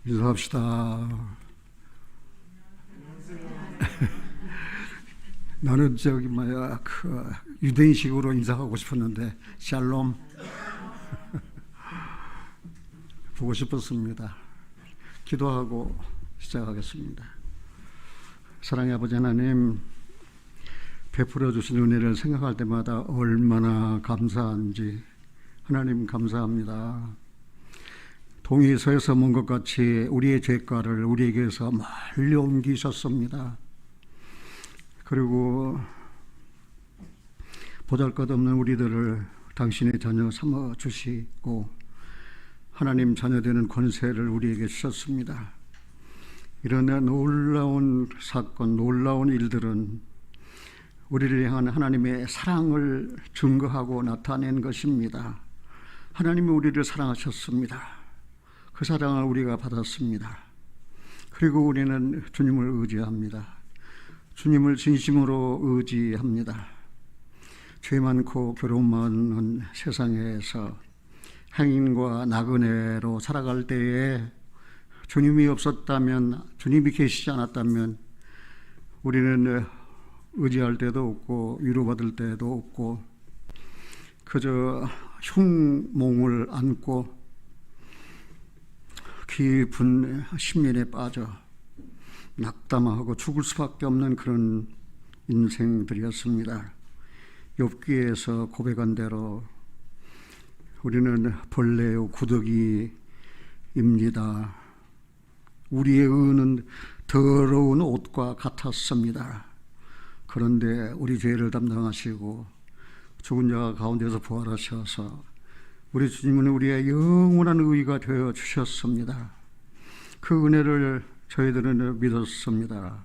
인사합시다. 나는 유대인식으로 인사하고 싶었는데 샬롬 보고 싶었습니다. 기도하고 시작하겠습니다. 사랑의 아버지 하나님, 베풀어 주신 은혜를 생각할 때마다 얼마나 감사한지 하나님 감사합니다. 동이 서에서 먼 것 같이 우리의 죄가를 우리에게서 멀리 옮기셨습니다. 그리고 보잘것없는 우리들을 당신의 자녀 삼아 주시고 하나님 자녀 되는 권세를 우리에게 주셨습니다. 이런 놀라운 사건, 놀라운 일들은 우리를 향한 하나님의 사랑을 증거하고 나타낸 것입니다. 하나님이 우리를 사랑하셨습니다. 그 사랑을 우리가 받았습니다. 그리고 우리는 주님을 의지합니다. 주님을 진심으로 의지합니다. 죄 많고 괴로움 많은 세상에서 행인과 나그네로 살아갈 때에 주님이 없었다면, 주님이 계시지 않았다면 우리는 의지할 때도 없고 위로받을 때도 없고 그저 흉몽을 안고 깊은 신민에 빠져 낙담하고 죽을 수밖에 없는 그런 인생들이었습니다. 욥기에서 고백한 대로 우리는 벌레요 구더기입니다. 우리의 의는 더러운 옷과 같았습니다. 그런데 우리 죄를 담당하시고 죽은 자 가운데서 부활하셔서 우리 주님은 우리의 영원한 의가 되어 주셨습니다. 그 은혜를 저희들은 믿었습니다.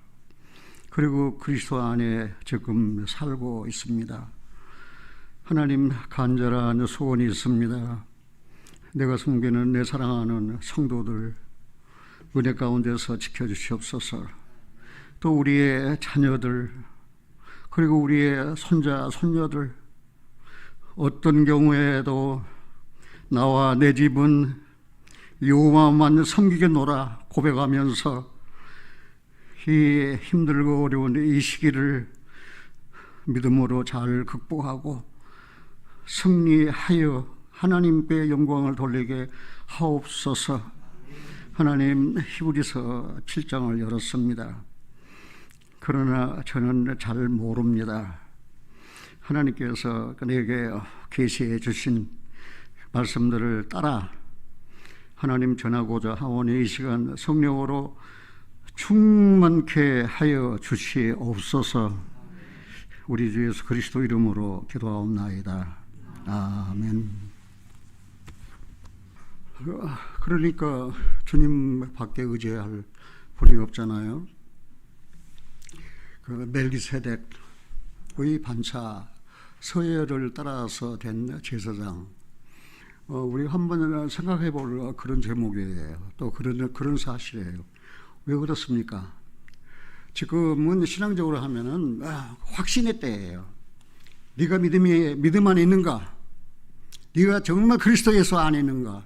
그리고 그리스도 안에 지금 살고 있습니다. 하나님, 간절한 소원이 있습니다. 내가 섬기는 내 사랑하는 성도들 은혜 가운데서 지켜주시옵소서. 또 우리의 자녀들 그리고 우리의 손자 손녀들 어떤 경우에도 나와 내 집은 여호와만 섬기겠노라 고백하면서 이 힘들고 어려운 이 시기를 믿음으로 잘 극복하고 승리하여 하나님께 영광을 돌리게 하옵소서. 하나님, 히브리서 7장을 열었습니다. 그러나 저는 잘 모릅니다. 하나님께서 내게 계시해 주신 말씀들을 따라 하나님 전하고자 하오니 이 시간 성령으로 충만케 하여 주시옵소서. 우리 주 예수 그리스도 이름으로 기도하옵나이다. 아멘. 그러니까 주님 밖에 의지할 분이 없잖아요. 그 멜기세덱의 반차 서열을 따라서 된 제사장. 우리 한번 생각해 볼 그런 제목이에요. 또 그런 사실이에요. 왜 그렇습니까? 지금은 신앙적으로 하면은 확신의 때예요. 네가 믿음 안에 있는가? 네가 정말 그리스도 예수 안에 있는가?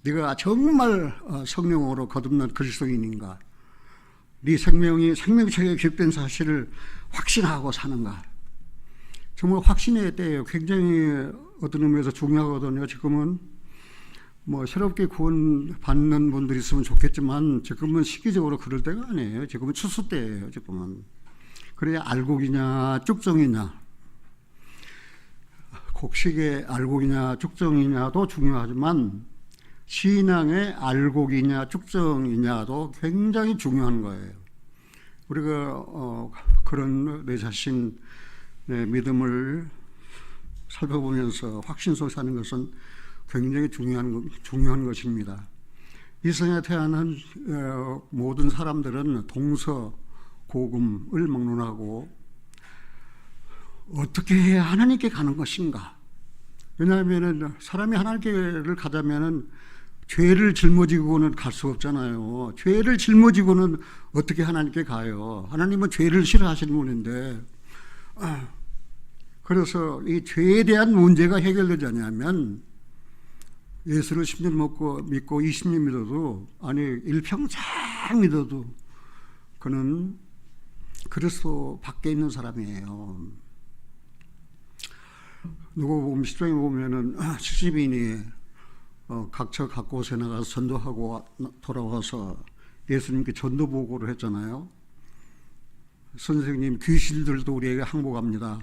네가 정말 성령으로 거듭난 그리스도인인가? 네 생명이 생명책에 기록된 사실을 확신하고 사는가? 정말 확신의 때예요. 굉장히 어떤 의미에서 중요하거든요. 지금은 새롭게 구원 받는 분들이 있으면 좋겠지만 지금은 시기적으로 그럴 때가 아니에요. 지금은 추수 때예요. 지금은. 그래야 알곡이냐 쭉정이냐, 곡식의 알곡이냐 쭉정이냐도 중요하지만 신앙의 알곡이냐 쭉정이냐도 굉장히 중요한 거예요. 우리가 그런 내 자신의 믿음을 살펴보면서 확신 속에 사는 것은 굉장히 중요한 것입니다. 이 세상에 태어난 모든 사람들은 동서고금을 막론하고 어떻게 해야 하나님께 가는 것인가? 왜냐하면 사람이 하나님께를 가자면은 죄를 짊어지고는 갈 수 없잖아요. 죄를 짊어지고는 어떻게 하나님께 가요? 하나님은 죄를 싫어하시는 분인데, 그래서 이 죄에 대한 문제가 해결되지 않으면 예수를 10년 믿고 20년 믿어도, 아니 일평생 믿어도 그는 그리스도 밖에 있는 사람이에요. 누구 보면 시중에 보면은 70인이 각처 곳에 나가서 전도하고 돌아와서 예수님께 전도 보고를 했잖아요. 선생님, 귀신들도 우리에게 항복합니다.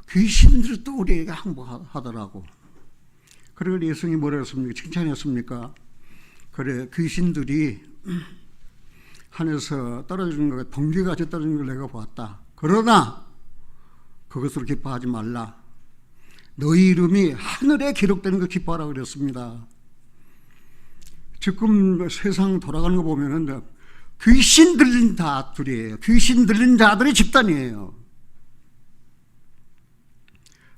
귀신들도 우리에게 항복하더라고. 그러고 예수님이 뭐라 했습니까? 칭찬했습니까? 그래, 귀신들이 하늘에서 떨어지는 거, 번개같이 떨어지는 걸 내가 보았다. 그러나 그것으로 기뻐하지 말라. 너희 이름이 하늘에 기록되는 거 기뻐하라 그랬습니다. 지금 세상 돌아가는 거 보면은 귀신 들린 자들이에요. 귀신 들린 자들의 집단이에요.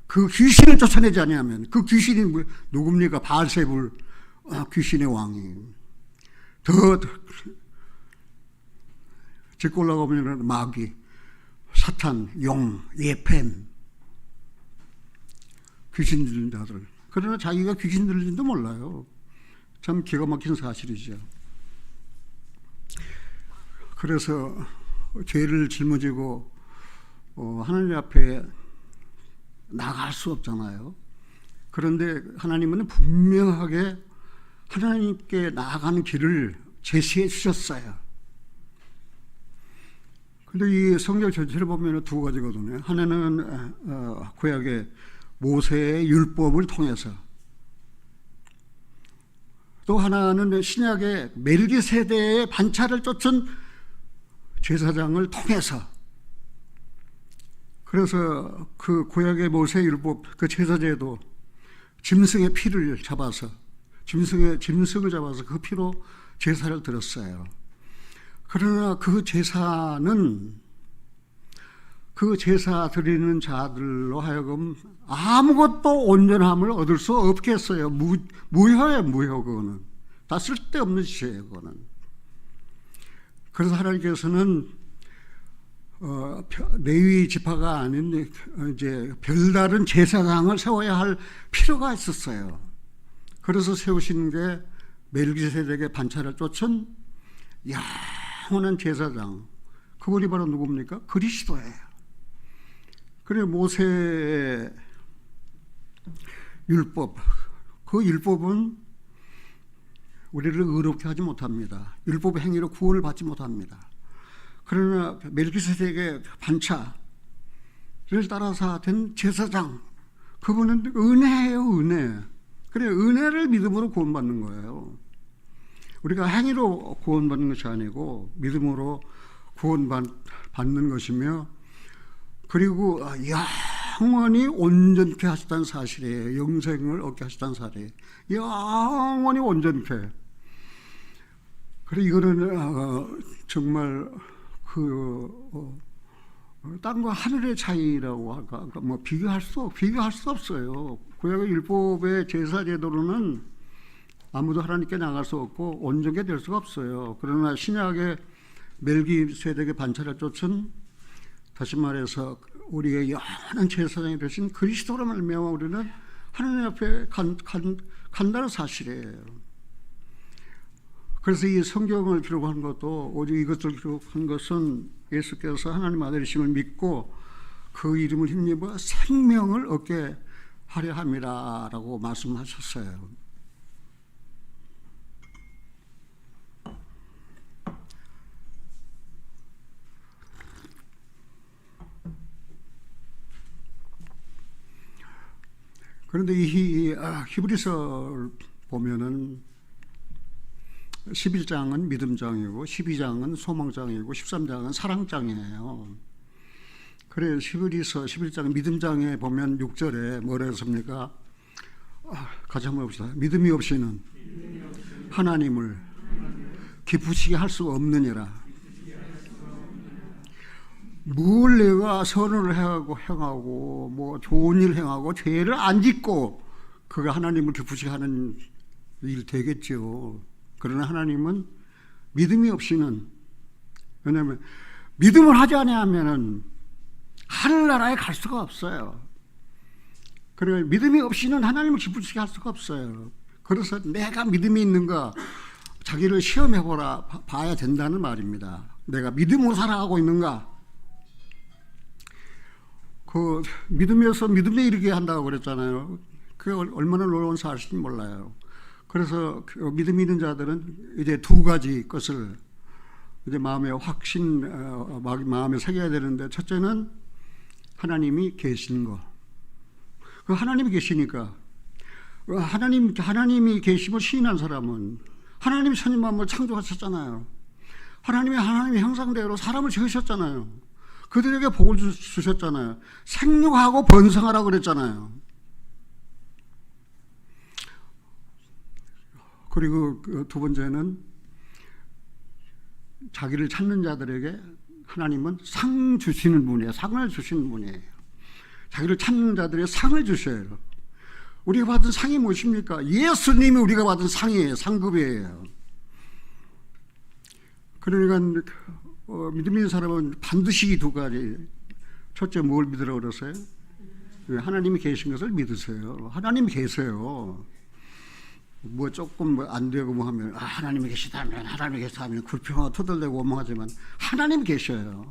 그 귀신을 쫓아내지 않으면, 그 귀신이 누굽니까? 바알세불, 귀신의 왕이. 더 짚고 올라가면 마귀, 사탄, 용, 예펜, 귀신 들린 자들. 그러나 자기가 귀신 들린지도 몰라요. 참 기가 막힌 사실이죠. 그래서 죄를 짊어지고 하나님 앞에 나갈 수 없잖아요. 그런데 하나님은 분명하게 하나님께 나아가는 길을 제시해 주셨어요. 근데 이 성경 전체를 보면 두 가지거든요. 하나는 구약의 모세의 율법을 통해서, 또 하나는 신약의 멜기세덱의 반차를 쫓은 제사장을 통해서. 그래서 그 구약의 모세의 율법, 그 제사제도 짐승의 피를 잡아서, 짐승을 잡아서 그 피로 제사를 드렸어요. 그러나 그 제사는 그 제사 드리는 자들로 하여금 아무것도 온전함을 얻을 수 없게 했어요. 무효예요, 무효. 그거는 다 쓸데없는 짓이에요, 그거는. 그래서 하나님께서는 레위 지파가 아닌 이제 별다른 제사장을 세워야 할 필요가 있었어요. 그래서 세우신 게 멜기세덱의 반차를 쫓은 영원한 제사장. 그분이 바로 누굽니까? 그리스도예요. 그래, 모세의 율법, 그 율법은 우리를 의롭게 하지 못합니다. 율법의 행위로 구원을 받지 못합니다. 그러나 멜기세덱의 반차를 따라서 된 제사장, 그분은 은혜예요, 은혜. 그래, 은혜를 믿음으로 구원받는 거예요. 우리가 행위로 구원받는 것이 아니고 믿음으로 구원받는 것이며, 그리고 영원히 온전케 하시다는 사실이에요. 영생을 얻게 하시다는 사실이에요. 영원히 온전케. 그래, 이거는 정말 땅과 하늘의 차이라고 할까? 뭐 비교할 수 없어요. 구약의 율법의 제사 제도로는 아무도 하나님께 나갈 수 없고 온전케 될 수가 없어요. 그러나 신약의 멜기세덱의 반차를 쫓은, 다시 말해서 우리의 영원한 제사장이 되신 그리스도로 말미암아 우리는 하나님 앞에 간다는 사실이에요. 그래서 이 성경을 기록한 것도, 오직 이것을 기록한 것은 예수께서 하나님 아들이심을 믿고 그 이름을 힘입어 생명을 얻게 하려 함이라라고 말씀하셨어요. 그런데 이 히브리서를 보면은 11장은 믿음장이고 12장은 소망장이고 13장은 사랑장이에요. 그래서 히브리서 11장 믿음장에 보면 6절에 뭐라 했습니까? 같이 한번 봅시다. 믿음이 없이는 하나님을 기쁘시게 할 수 없느니라. 뭘 내가 선을 행하고 뭐 좋은 일 행하고 죄를 안 짓고 그가 하나님을 기쁘시게 하는 일 되겠죠. 그러나 하나님은 믿음이 없이는, 왜냐하면 믿음을 하지 않으면 하늘나라에 갈 수가 없어요. 그러니까 믿음이 없이는 하나님을 기쁘시게 할 수가 없어요. 그래서 내가 믿음이 있는가 자기를 시험해보라 봐야 된다는 말입니다. 내가 믿음으로 살아가고 있는가. 그 믿음에서 믿음에 이르게 한다고 그랬잖아요. 그게 얼마나 놀라운 사실인지 몰라요. 그래서 그 믿음 있는 자들은 이제 두 가지 것을 이제 마음에 마음에 새겨야 되는데, 첫째는 하나님이 계신 거. 그 하나님이 계시니까, 하나님이 계심을 시인한 사람은 하나님이 천지 만물을 창조하셨잖아요. 하나님이 하나님의 형상대로 사람을 지으셨잖아요. 그들에게 복을 주셨잖아요. 생육하고 번성하라고 그랬잖아요. 그리고 두 번째는 자기를 찾는 자들에게 하나님은 상 주시는 분이에요. 상을 주시는 분이에요. 자기를 찾는 자들에게 상을 주셔요. 우리가 받은 상이 무엇입니까? 예수님이 우리가 받은 상이에요. 상급이에요. 그러니까 믿음 있는 사람은 반드시 이 두 가지. 첫째, 뭘 믿으라고 그러세요? 하나님이 계신 것을 믿으세요. 하나님이 계세요. 뭐 조금 안 되고 뭐 하면 하나님이 계시다면 불평하고 토들대고 원망하지만 하나님이 계셔요.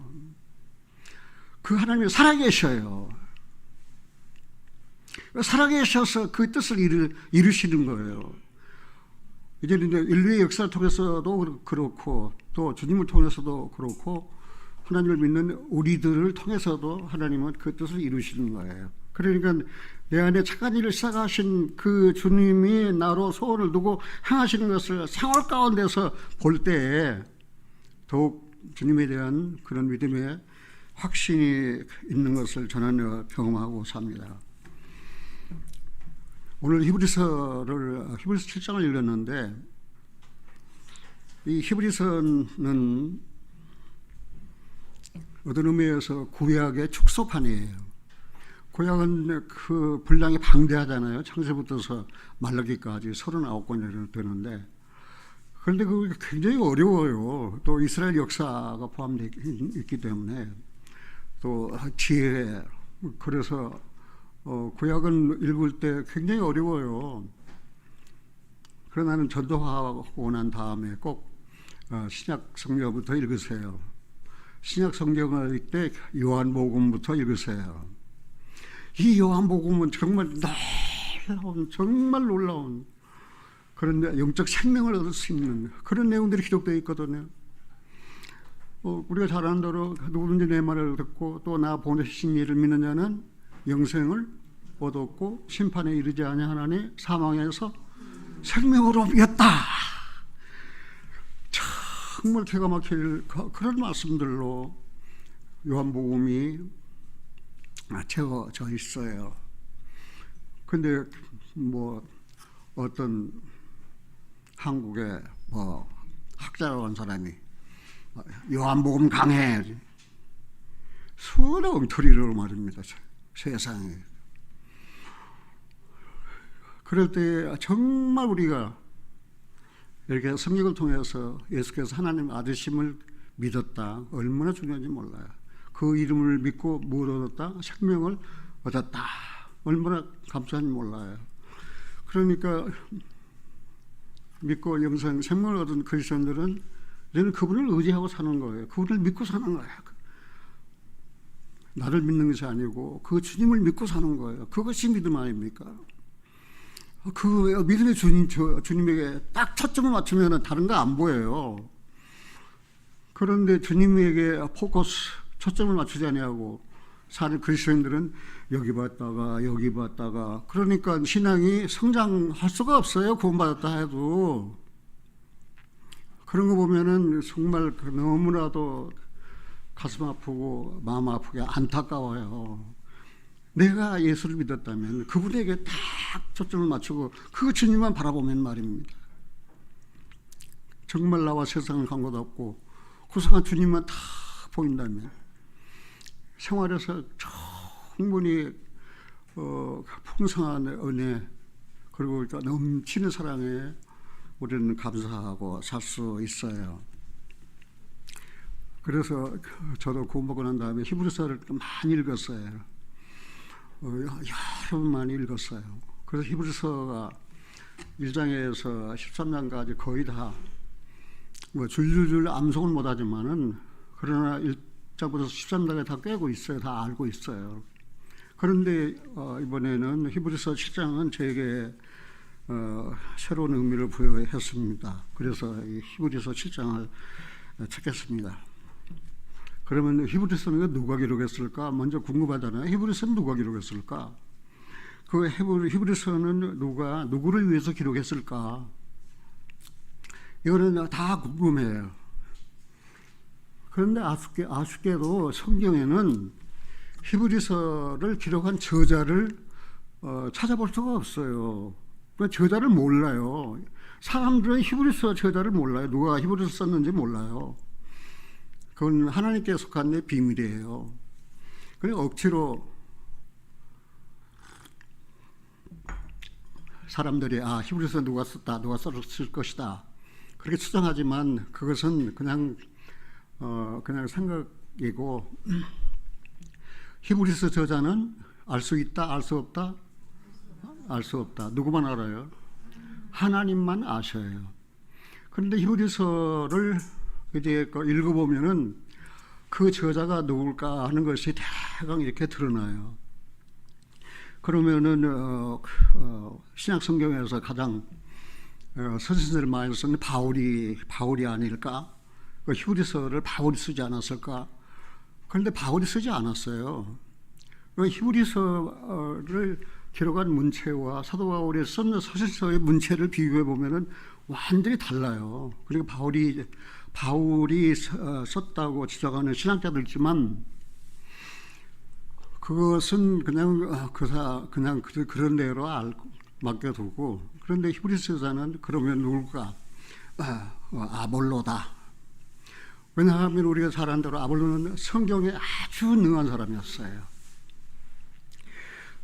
그 하나님이 살아계셔요. 살아계셔서 그 뜻을 이루시는 거예요. 이제 인류의 역사를 통해서도 그렇고 또 주님을 통해서도 그렇고 하나님을 믿는 우리들을 통해서도 하나님은 그 뜻을 이루시는 거예요. 그러니까 내 안에 착한 일을 시작하신 그 주님이 나로 소원을 두고 행하시는 것을 생활 가운데서 볼 때에 더욱 주님에 대한 그런 믿음의 확신이 있는 것을 저는 경험하고 삽니다. 오늘 히브리서 7장을 읽었는데, 이 히브리서는 어떤 의미에서 구약의 축소판이에요. 구약은 그 분량이 방대하잖아요. 창세부터서 말라기까지 39권이 되는데, 그런데 그게 굉장히 어려워요. 또 이스라엘 역사가 포함되어 있기 때문에 또 지혜, 그래서 구약은 읽을 때 굉장히 어려워요. 그러나 나는 전도하고 난 다음에 꼭 신약 성경부터 읽으세요. 신약 성경을 읽을 때 요한복음부터 읽으세요. 이 요한복음은 정말 놀라운 그런 영적 생명을 얻을 수 있는 그런 내용들이 기록되어 있거든요. 우리가 잘 아는 대로 누구든지 내 말을 듣고 또 나 보내신 이를 믿는 자는 영생을 얻었고 심판에 이르지 아니하나니 사망에서 생명으로 옮겼다. 정말 기가 막힐 그런 말씀들로 요한복음이 채워져 있어요. 근데 뭐 어떤 한국의 학자라고 한 사람이 요한복음 강해 수많은 엉터리로 말입니다. 세상에. 그럴 때 정말 우리가 이렇게 성경을 통해서 예수께서 하나님 아드심을 믿었다. 얼마나 중요한지 몰라요. 그 이름을 믿고 뭘 얻었다? 생명을 얻었다. 얼마나 감사한지 몰라요. 그러니까 믿고 영생 생명을 얻은 그리스도인들은 이제는 그분을 의지하고 사는 거예요. 그분을 믿고 사는 거예요. 나를 믿는 것이 아니고 그 주님을 믿고 사는 거예요. 그것이 믿음 아닙니까? 그 믿음의 주님에게 딱 초점을 맞추면 다른 거 안 보여요. 그런데 주님에게 초점을 맞추지 아니하고 사는 그리스도인들은 여기 봤다가 그러니까 신앙이 성장할 수가 없어요. 구원받았다 해도. 그런 거 보면은 정말 너무나도 가슴 아프고 마음 아프게 안타까워요. 내가 예수를 믿었다면 그분에게 딱 초점을 맞추고 그 주님만 바라보면 말입니다. 정말 나와 세상을 간 것 없고 구속한 주님만 딱 보인다면 생활에서 충분히 풍성한 은혜 그리고 넘치는 사랑에 우리는 감사하고 살 수 있어요. 그래서 저도 구원받고 난 다음에 히브리서를 많이 읽었어요. 여러 번 많이 읽었어요. 그래서 히브리서가 1장에서 13장까지 거의 다 뭐 줄줄줄 암송은 못하지만은 그러나 1장부터 13장에 다 꿰고 있어요. 다 알고 있어요. 그런데 이번에는 히브리서 7장은 저에게 새로운 의미를 부여했습니다. 그래서 이 히브리서 7장을 찾겠습니다. 그러면 히브리서는 누가 기록했을까? 먼저 궁금하잖아요. 히브리서는 누가 기록했을까? 그 히브리서는 누구를 위해서 기록했을까? 이거는 다 궁금해요. 그런데 아쉽게도 성경에는 히브리서를 기록한 저자를 찾아볼 수가 없어요. 저자를 몰라요. 사람들은 히브리서 저자를 몰라요. 누가 히브리서 썼는지 몰라요. 그건 하나님께 속한 내 비밀이에요. 그래서 억지로 사람들이 히브리서 누가 썼다, 누가 썼을 것이다 그렇게 추정하지만 그것은 그냥 생각이고, 히브리서 저자는 알 수 있다, 알 수 없다? 알 수 없다. 누구만 알아요? 하나님만 아셔요. 그런데 히브리서를 이제 읽어보면은 그 저자가 누굴까 하는 것이 대강 이렇게 드러나요. 그러면은 신약 성경에서 가장 서신서를 많이 쓰는 바울이 아닐까? 그 히브리서를 바울이 쓰지 않았을까? 그런데 바울이 쓰지 않았어요. 그 히브리서를 기록한 문체와 사도 바울이 썼는 서신서의 문체를 비교해 보면은 완전히 달라요. 그리고 바울이 썼다고 주장하는 신학자들 있지만 그것은 그냥 그런 대로 맡겨두고, 그런데 히브리서자는 그러면 누굴까? 아볼로다. 왜냐하면 우리가 잘 아는 대로 아볼로는 성경에 아주 능한 사람이었어요.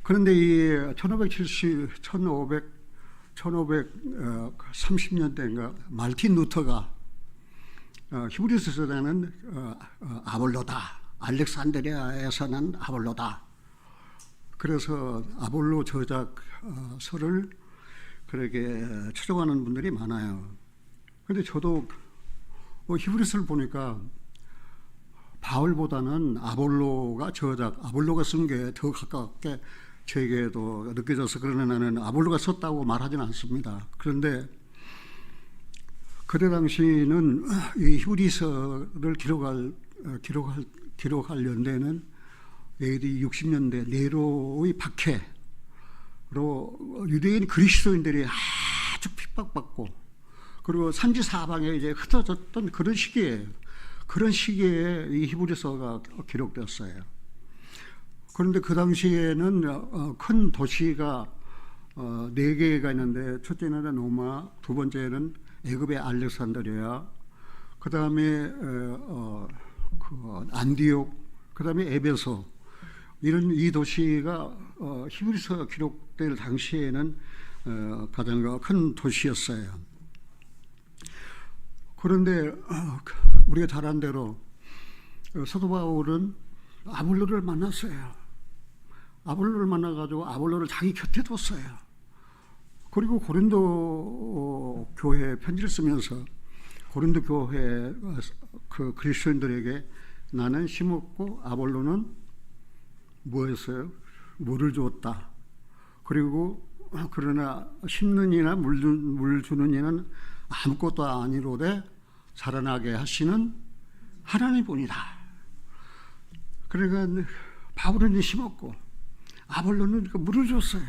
그런데 이 1530년대인가 말틴 루터가 히브리서 저자는 아볼로다. 알렉산드리아에서는 아볼로다. 그래서 아볼로 저작서를 그렇게 추정하는 분들이 많아요. 그런데 저도 히브리서를 보니까 바울보다는 아볼로가 쓴 게 더 가깝게 저에게도 느껴져서, 그러나 나는 아볼로가 썼다고 말하지는 않습니다. 그런데 그때 당시는 이 히브리서를 기록할 연대는 AD 60년대 네로의 박해로 유대인 그리스도인들이 아주 핍박받고, 그리고 산지 사방에 이제 흩어졌던 그런 시기에 이 히브리서가 기록되었어요. 그런데 그 당시에는 큰 도시가 4개가 있는데, 첫째는 로마, 두 번째는 애굽의 알렉산드리아, 그 다음에 안디옥, 그 다음에 에베소, 이런 이 도시가 히브리서가 기록될 당시에는 가장 큰 도시였어요. 그런데 우리가 잘 아는 대로 사도 바울은 아볼로를 만났어요. 아볼로를 만나가지고 아볼로를 자기 곁에 뒀어요. 그리고 고린도 교회에 편지를 쓰면서 고린도 교회 그 그리스도인들에게 나는 심었고 아볼로는 뭐였어요? 물을 주었다. 그리고 그러나 심는 이나 물 주는 이는 아무것도 아니로되 자라나게 하시는 하나님뿐이다. 그러니까 바울은 심었고 아볼로는 물을 줬어요.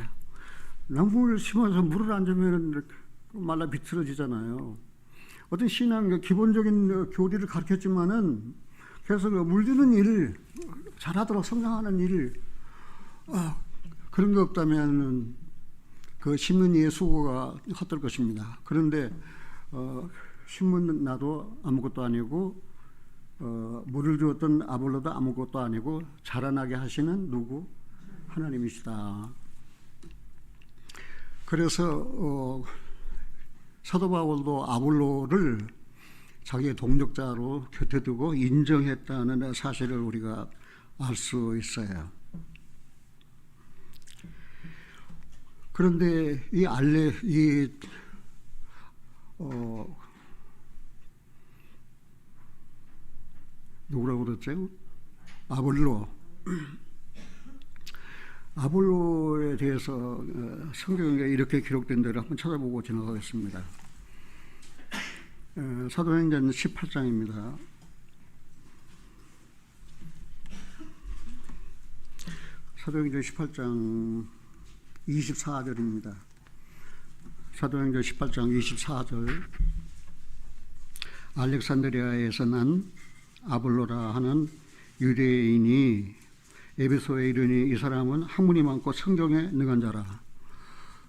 나무를 심어서 물을 안 주면 말라 비틀어지잖아요. 어떤 신앙 기본적인 교리를 가르쳤지만은 계속 물 주는 일, 잘하도록 성장하는 일, 그런 게 없다면 그 심는 이의 수고가 헛될 것입니다. 그런데 심은 나도 아무것도 아니고 물을 주었던 아볼로도 아무것도 아니고 자라나게 하시는 누구? 하나님이시다. 그래서 사도 바울도 아볼로를 자기의 동력자로 곁에 두고 인정했다는 사실을 우리가 알 수 있어요. 그런데 누구라고 그랬죠? 아볼로에 대해서 성경에 이렇게 기록된 대로 한번 찾아보고 지나가겠습니다. 사도행전 18장입니다. 사도행전 18장 24절입니다. 사도행전 18장 24절. 알렉산드리아에서 난 아볼로라 하는 유대인이 에베소에 이르니 이 사람은 학문이 많고 성경에 능한 자라.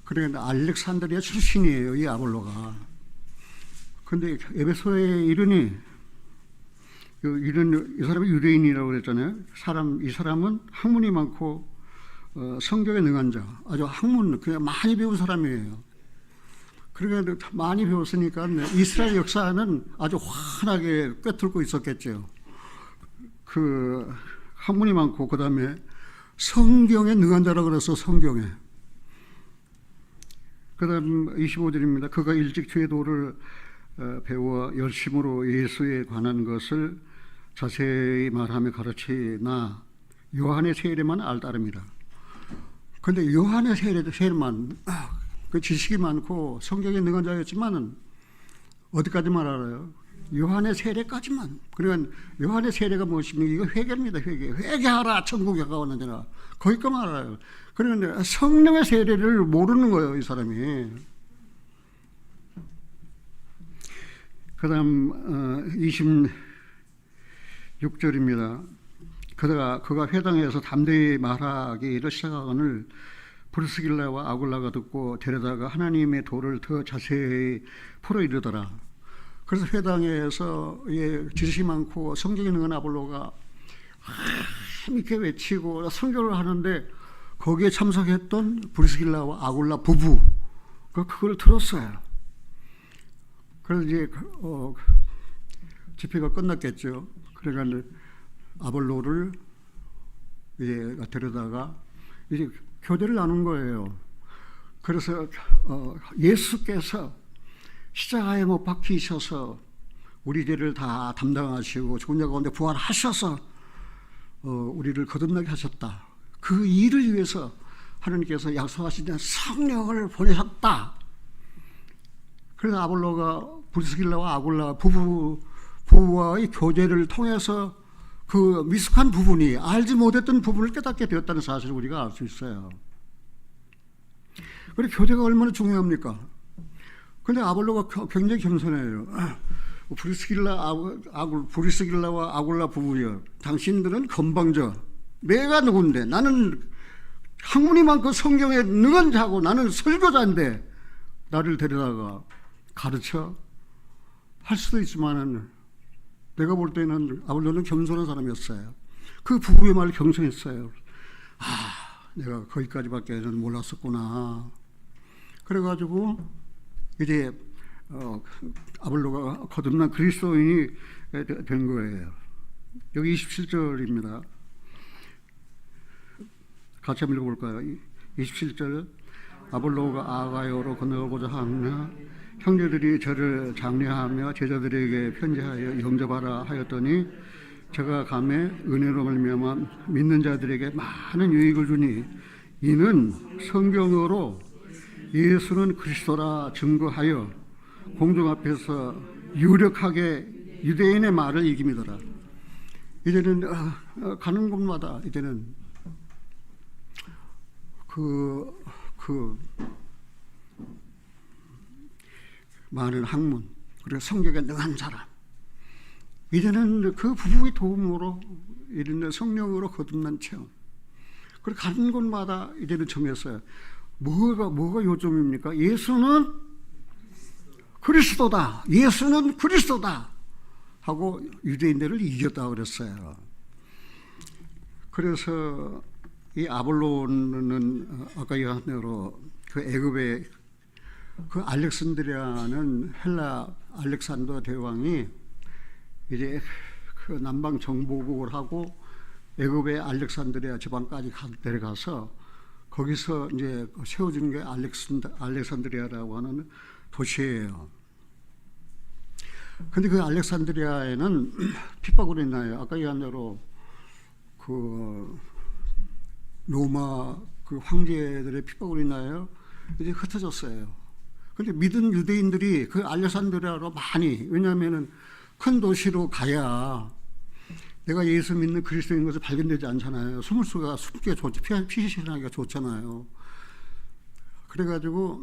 그러니까 알렉산드리아 출신이에요, 이 아볼로가. 근데 에베소에 이르니 이 사람이 유대인이라고 그랬잖아요. 이 사람은 학문이 많고 성경에 능한 자, 아주 그냥 많이 배운 사람이에요. 그러니까 많이 배웠으니까 이스라엘 역사는 아주 환하게 꿰뚫고 있었겠죠. 그 학문이 많고 그 다음에 성경에 능한 자라 그래서 성경에. 그 다음 25절입니다. 그가 일찍 주의 도를 배워 열심으로 예수에 관한 것을 자세히 말하며 가르치나 요한의 세례만 알따름이라. 그런데 요한의 세례만 그 지식이 많고 성경에 능한 자였지만은 어디까지만 알아요? 요한의 세례까지만. 그러니까 요한의 세례가 무엇입니까? 이거 회개입니다. 회개하라 천국에 가까웠느니라. 거기까지만 알아요. 그런데 성령의 세례를 모르는 거예요, 이 사람이. 그 다음 26절입니다. 그가 회당에서 담대히 말하기를 시작하거늘 브리스길라와 아굴라가 듣고 데려다가 하나님의 도를 더 자세히 풀어 이르더라. 그래서 회당에서 지식이 많고 성경에 능한 아볼로가 힘있게 외치고 설교를 하는데 거기에 참석했던 브리스길라와 아굴라 부부 그걸 들었어요. 그래서 이제 집회가 끝났겠죠. 그러니까 아볼로를 이제 데려다가 이제 교대를 나눈 거예요. 그래서 예수께서 십자가에 못 박히셔서 우리 죄를 다 담당하시고 죽은 자 가운데 부활하셔서 우리를 거듭나게 하셨다. 그 일을 위해서 하나님께서 약속하신 성령을 보내셨다. 그래서 아볼로가 브리스길라와 아굴라 부부와의 교제를 통해서 그 미숙한 부분이 알지 못했던 부분을 깨닫게 되었다는 사실을 우리가 알 수 있어요. 그리고 교제가 얼마나 중요합니까? 근데 아볼로가 굉장히 겸손해요. 브리스길라와 아굴라 부부여, 당신들은 건방져. 내가 누군데? 나는 학문이 많고 성경에 능한 자고 나는 설교자인데 나를 데려다가 가르쳐? 할 수도 있지만은 내가 볼 때는 아볼로는 겸손한 사람이었어요. 그 부부의 말을 경청했어요. 내가 거기까지밖에는 몰랐었구나. 그래가지고 이제 아볼로가 거듭난 그리스도인이 된 거예요. 여기 27절입니다. 같이 한번 읽어볼까요? 27절. 아볼로가 아가야로 건너가고자 하며 형제들이 저를 장례하며 제자들에게 편지하여 영접하라 하였더니 제가 감에 은혜로 말미암아 믿는 자들에게 많은 유익을 주니 이는 성경으로 예수는 그리스도라 증거하여 공중 앞에서 유력하게 유대인의 말을 이깁니다라. 이제는 가는 곳마다 이제는 많은 학문 그리고 성경에 능한 사람, 이제는 그 부부의 도움으로 이제는 성령으로 거듭난 체험. 그리고 가는 곳마다 이제는 정했어요. 뭐가 요점입니까? 예수는 그리스도다. 예수는 그리스도다. 하고 유대인들을 이겼다 그랬어요. 그래서 이 아볼로는 아까 얘기한 대로 그 애굽의 그 알렉산드리아는 헬라 알렉산더 대왕이 이제 그 남방 정복을 하고 애굽의 알렉산드리아 지방까지 내려가서 거기서 이제 세워진 게 알렉산드리아라고 하는 도시예요. 근데 그 알렉산드리아에는 핍박으로 인하여 아까 얘기한 대로 그 로마 그 황제들의 핍박으로 인하여 이제 흩어졌어요. 근데 믿은 유대인들이 그 알렉산드리아로 많이, 왜냐하면은 큰 도시로 가야 내가 예수 믿는 그리스도인 것을 발견되지 않잖아요. 숨을 숨기가 좋죠. 피신하기가 좋잖아요. 그래가지고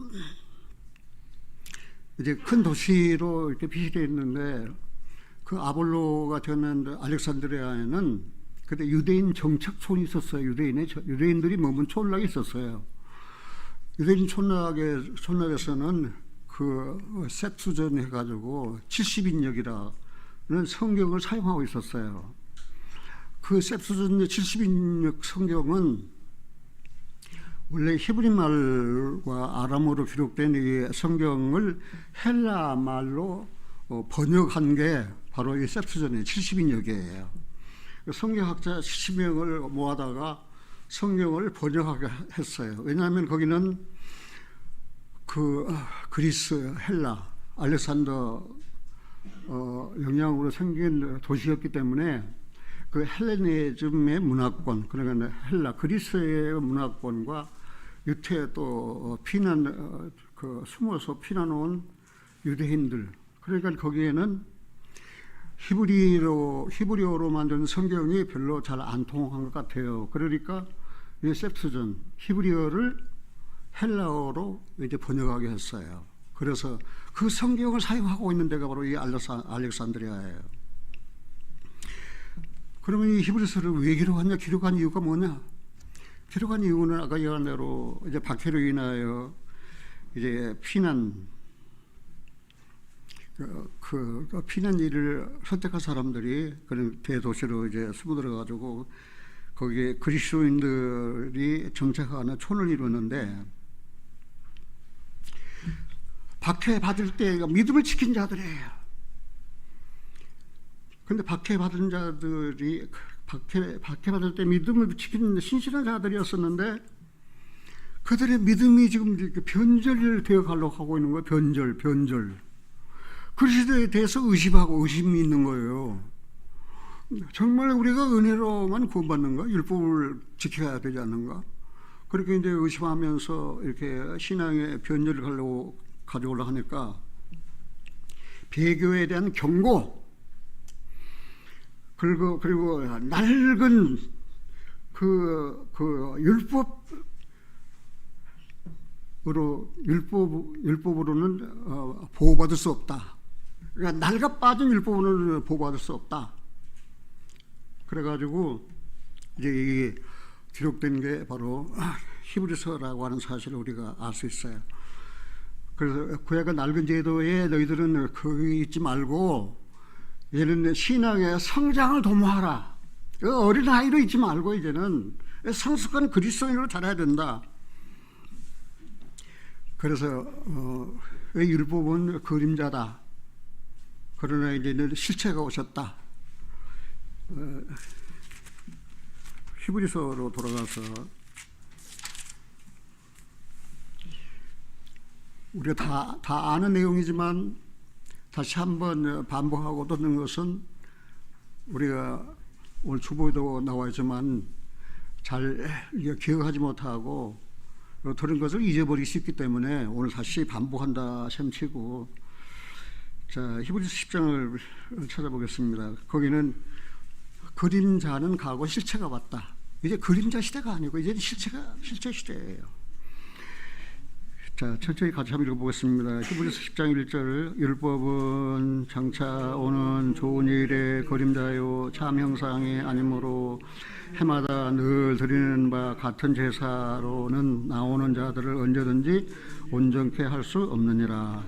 이제 큰 도시로 이렇게 피신되어 있는데 그 아볼로가 되는 알렉산드리아에는 그때 유대인 정착촌이 있었어요. 유대인들이 머문 촌락이 있었어요. 유대인 촌락에서는 그 셉수전 해가지고 70인역이라는 성경을 사용하고 있었어요. 그 셉수전 70인역 성경은 원래 히브리 말과 아람어로 기록된 이 성경을 헬라 말로 번역한 게 바로 이 셉수전의 70인역이에요. 성경학자 70명을 모아다가 성경을 번역하게 했어요. 왜냐하면 거기는 그 그리스, 헬라, 알렉산더 영향으로 생긴 도시였기 때문에 그 헬레니즘의 문화권, 그러니까 헬라, 그리스의 문화권과 유태에 또 숨어서 피난온 유대인들, 그러니까 거기에는 히브리어로 만든 성경이 별로 잘 안 통한 것 같아요. 그러니까 이 셉수전 히브리어를 헬라어로 이제 번역하게 했어요. 그래서 그 성경을 사용하고 있는 데가 바로 이 알렉산드리아예요. 그러면 이 히브리서를 왜 기록하냐? 기록한 이유가 뭐냐? 기록한 이유는 아까 얘기한 대로 이제 박해로 인하여 이제 피난 일을 선택한 사람들이 그런 대도시로 이제 숨어들어가지고 거기에 그리스도인들이 정착하는 촌을 이루는데, 박해받을 때 믿음을 지킨 자들이에요. 근데 박해받은 자들이 박해받을 때 믿음을 지키는 신실한 자들이었었는데 그들의 믿음이 지금 변절되어 가려고 하고 있는 거예요. 변절. 그리스도에 대해서 의심이 있는 거예요. 정말 우리가 은혜로만 구원받는가? 율법을 지켜야 되지 않는가? 그렇게 이제 의심하면서 이렇게 신앙의 변절을 가져오려고 하니까 배교에 대한 경고, 그리고 낡은 율법으로는 보호받을 수 없다. 그러니까 낡아 빠진 율법으로는 보호받을 수 없다. 그래가지고 이제 이게 기록된 게 바로 히브리서라고 하는 사실을 우리가 알 수 있어요. 그래서 구약의 낡은 제도에 너희들은 거기 있지 말고 얘는 신앙의 성장을 도모하라. 어린 아이로 있지 말고 이제는 성숙한 그리스도인으로 자라야 된다. 그래서 율법은 그림자다. 그러나 이제는 실체가 오셨다. 히브리서로 돌아가서 우리가 다 아는 내용이지만 다시 한번 반복하고 듣는 것은 우리가 오늘 주보에도 나와 있지만 잘 기억하지 못하고 들은 것을 잊어버릴 수 있기 때문에 오늘 다시 반복한다 셈치고, 자, 히브리서 10장을 찾아보겠습니다. 거기는 그림자는 가고 실체가 왔다. 이제 그림자 시대가 아니고 이제 실체 시대예요. 자, 천천히 같이 한번 읽어보겠습니다. 히브리서 10장 1절. 율법은 장차 오는 좋은 일의 그림자요 참 형상이 아니므로 해마다 늘 드리는 바 같은 제사로는 나오는 자들을 언제든지 온전케 할 수 없느니라.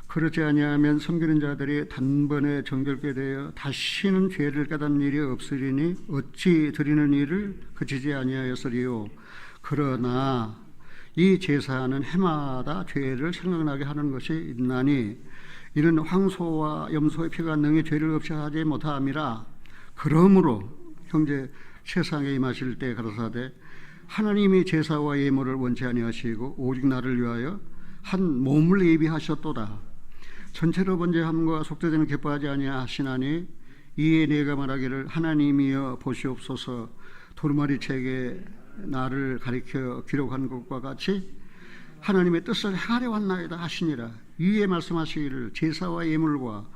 그렇지 아니하면 섬기는 자들이 단번에 정결케 되어 다시는 죄를 깨닫는 일이 없으리니 어찌 드리는 일을 그치지 아니하였으리요. 그러나 이 제사는 해마다 죄를 생각나게 하는 것이 있나니 이는 황소와 염소의 피가 능히 죄를 없이 하지 못함이라. 그러므로 형제 세상에 임하실 때 가라사대 하나님이 제사와 예물을 원치 아니하시고 오직 나를 위하여 한 몸을 예비하셨도다. 전체로 번제함과 속죄제는 기뻐하지 아니하시나니 이에 내가 말하기를 하나님이여 보시옵소서 두루마리책에 나를 가리켜 기록한 것과 같이 하나님의 뜻을 행하려 왔나이다 하시니라. 위에 말씀하시기를 제사와 예물과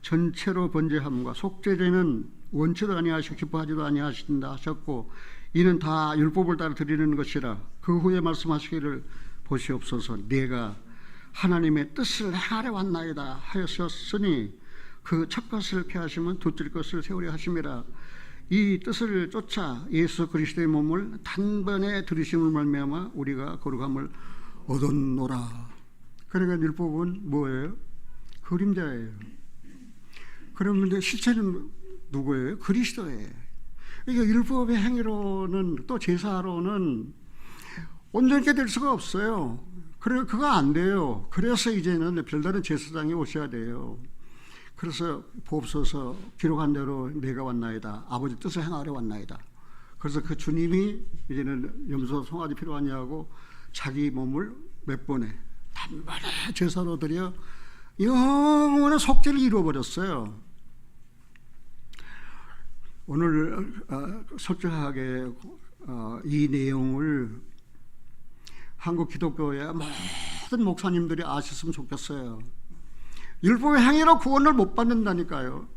전체로 번제함과 속죄제는 원치도 아니하시고 기뻐하지도 아니하신다 하셨고 이는 다 율법을 따라 드리는 것이라. 그 후에 말씀하시기를 보시옵소서 내가 하나님의 뜻을 행하려 왔나이다 하셨으니 그 첫 것을 폐하시면 둘째 것을 세우려 하심이라. 이 뜻을 쫓아 예수 그리스도의 몸을 단번에 들이심을 말미암아 우리가 거룩함을 얻었노라. 그러니까 율법은 뭐예요? 그림자예요. 그러면 실체는 누구예요? 그리스도예요. 그러니까 율법의 행위로는 또 제사로는 온전하게 될 수가 없어요. 그래 그거 안 돼요. 그래서 이제는 별다른 제사장이 오셔야 돼요. 그래서 보옵소서 기록한 대로 내가 왔나이다. 아버지 뜻을 행하려 왔나이다. 그래서 그 주님이 이제는 염소 송아지 필요하냐고 자기 몸을 몇 번에 단번에 제사로 드려 영원한 속죄를 이루어버렸어요. 오늘 솔직하게 이 내용을 한국 기독교의 모든 목사님들이 아셨으면 좋겠어요. 율법의 행위로 구원을 못 받는다니까요.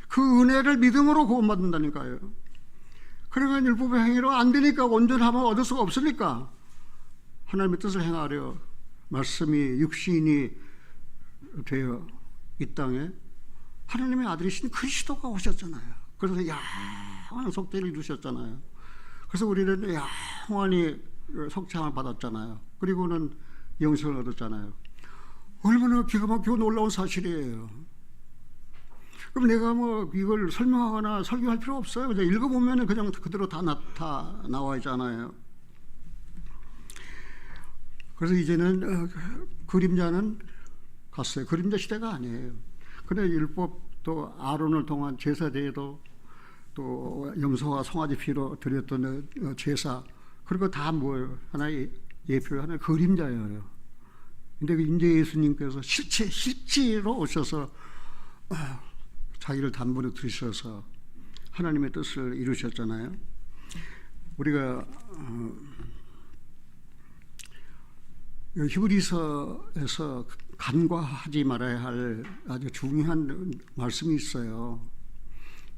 그 은혜를 믿음으로 구원받는다니까요. 그러면 율법의 행위로 안 되니까 온전함을 얻을 수가 없으니까 하나님의 뜻을 행하려 말씀이 육신이 되어 이 땅에 하나님의 아들이신 그리스도가 오셨잖아요. 그래서 영원한 속죄를 이루셨잖아요. 그래서 우리는 영원히 속죄함을 받았잖아요. 그리고는 영생을 얻었잖아요. 얼마나 기가 막히고 놀라운 사실이에요. 그럼 내가 뭐 이걸 설명하거나 설교할 필요 없어요. 그냥 읽어보면 그냥 그대로 다 나와 있잖아요. 그래서 이제는 그림자는 갔어요. 그림자 시대가 아니에요. 그런데 율법도 아론을 통한 제사제도 또 염소와 송아지 피로 드렸던 제사 그리고 다 뭐예요? 하나의 예표 하나의 그림자예요. 근데 이제 예수님께서 실제로 오셔서 자기를 단번에 들으셔서 하나님의 뜻을 이루셨잖아요. 우리가 히브리서에서 간과하지 말아야 할 아주 중요한 말씀이 있어요.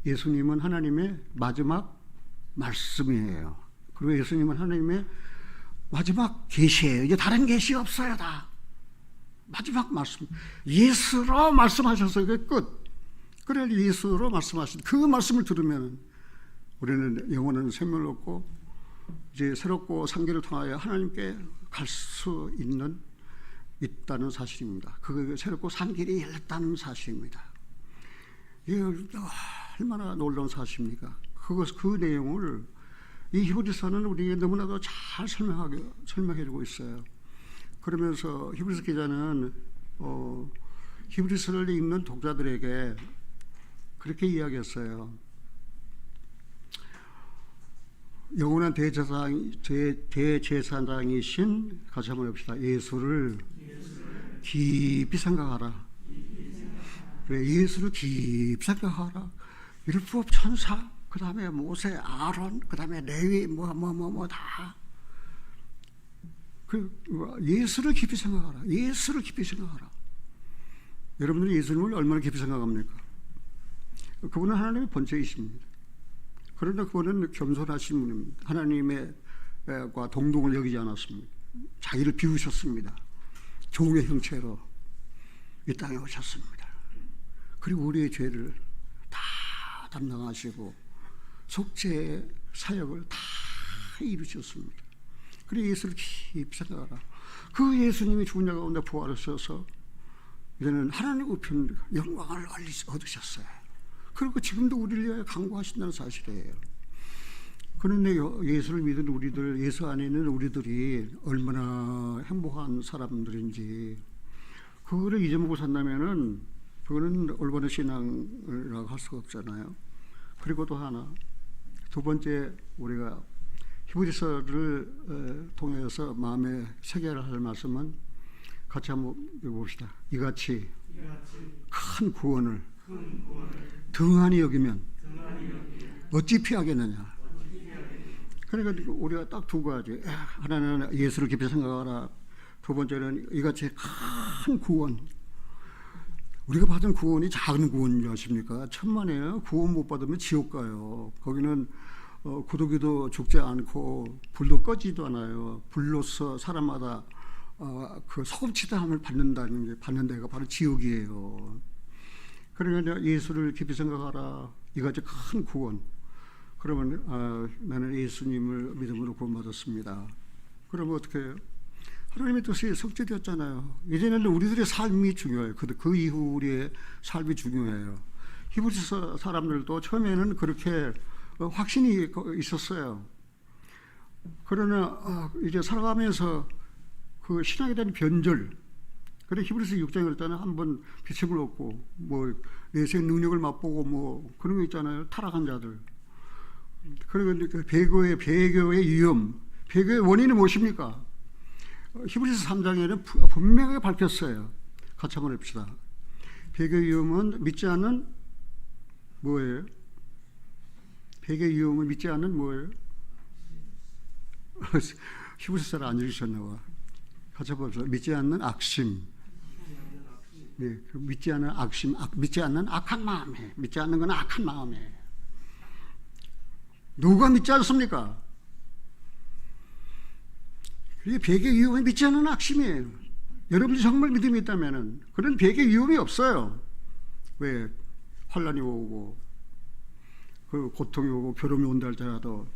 예수님은 하나님의 마지막 말씀이에요. 그리고 예수님은 하나님의 마지막 계시예요. 이제 다른 계시 없어요. 다 마지막 말씀. 예수로 말씀하셔서 그게 끝. 그래 예수로 말씀하신 그 말씀을 들으면 우리는 영원한 생명을 얻고 이제 새롭고 상계를 통하여 하나님께 갈 수 있다는 사실입니다. 그 새롭고 산길이 열렸다는 사실입니다. 이게 얼마나 놀라운 사실입니까? 그 내용을 이 히브리서는 우리에게 너무나도 잘 설명해주고 있어요. 그러면서 히브리서 기자는 히브리서를 읽는 독자들에게 그렇게 이야기했어요. 영원한 대제사장이신 같이 한번 해봅시다. 예수를 깊이 생각하라. 그래, 예수를 깊이 생각하라. 율법 천사, 그 다음에 모세, 아론, 그 다음에 레위, 다. 예수를 깊이 생각하라. 예수를 깊이 생각하라. 여러분들이 예수님을 얼마나 깊이 생각합니까? 그분은 하나님의 본체이십니다. 그러나 그분은 겸손하신 분입니다. 하나님과 동등을 여기지 않았습니다. 자기를 비우셨습니다. 종의 형체로 이 땅에 오셨습니다. 그리고 우리의 죄를 다 담당하시고 속죄의 사역을 다 이루셨습니다. 그리고 예수를 깊이 생각하라. 그 예수님이 죽은 자 가운데 부활하셔서 이제는 하나님 우편 영광을 얻으셨어요. 그리고 지금도 우리를 위하여 강구하신다는 사실이에요. 그런데 예수를 믿은 우리들, 예수 안에 있는 우리들이 얼마나 행복한 사람들인지 그거를 잊어먹고 산다면은 그거는 올바른 신앙이라고 할 수가 없잖아요. 그리고 또 하나, 두 번째 우리가 히브리서를 통해서 마음에 새겨야 할 말씀은 같이 한번 읽어봅시다. 이같이 큰 구원을 등한히 여기면 어찌 피하겠느냐. 그러니까 우리가 딱 두 가지. 하나는 예수를 깊이 생각하라. 두 번째는 이같이 큰 구원. 우리가 받은 구원이 작은 구원인 줄 아십니까? 천만에요. 구원 못 받으면 지옥 가요. 거기는 구더기도 죽지 않고 불도 꺼지도 않아요. 불로서 사람마다 그 소금치담을 받는 데가 바로 지옥이에요. 그러니까 예수를 깊이 생각하라. 이같이 큰 구원. 그러면 나는 예수님을 믿음으로 구원받았습니다. 그러면 어떻게 해요? 하나님의 뜻이 성취되었잖아요. 이제는 우리들의 삶이 중요해요. 그 이후 우리의 삶이 중요해요. 히브리서 사람들도 처음에는 그렇게 확신이 있었어요. 그러나 이제 살아가면서 그 신앙에 대한 변절, 그래 히브리서 6장일 때는 한번 비책을 얻고 뭐 내세의 능력을 맛보고 뭐 그런 거 있잖아요. 타락한 자들. 그런데 그 배교의 위험, 배교의 원인은 무엇입니까? 히브리서 3장에는 분명하게 밝혔어요. 같이 한번 해봅시다. 배교의 위험은 믿지 않는 뭐예요? 배교의 위험은 믿지 않는 뭐예요? 히브리서를 안 읽으셨나 봐. 같이 한번 봅시다. 믿지 않는 악심. 네, 믿지 않는 악심, 믿지 않는 악한 마음에, 믿지 않는 건 악한 마음에. 누가 믿지 않습니까? 그게 배교의 위험은 믿지 않는 악심이에요. 여러분이 정말 믿음이 있다면 그런 배교의 위험이 없어요. 왜? 환난이 오고 그 고통이 오고 괴로움이 온다 할지라도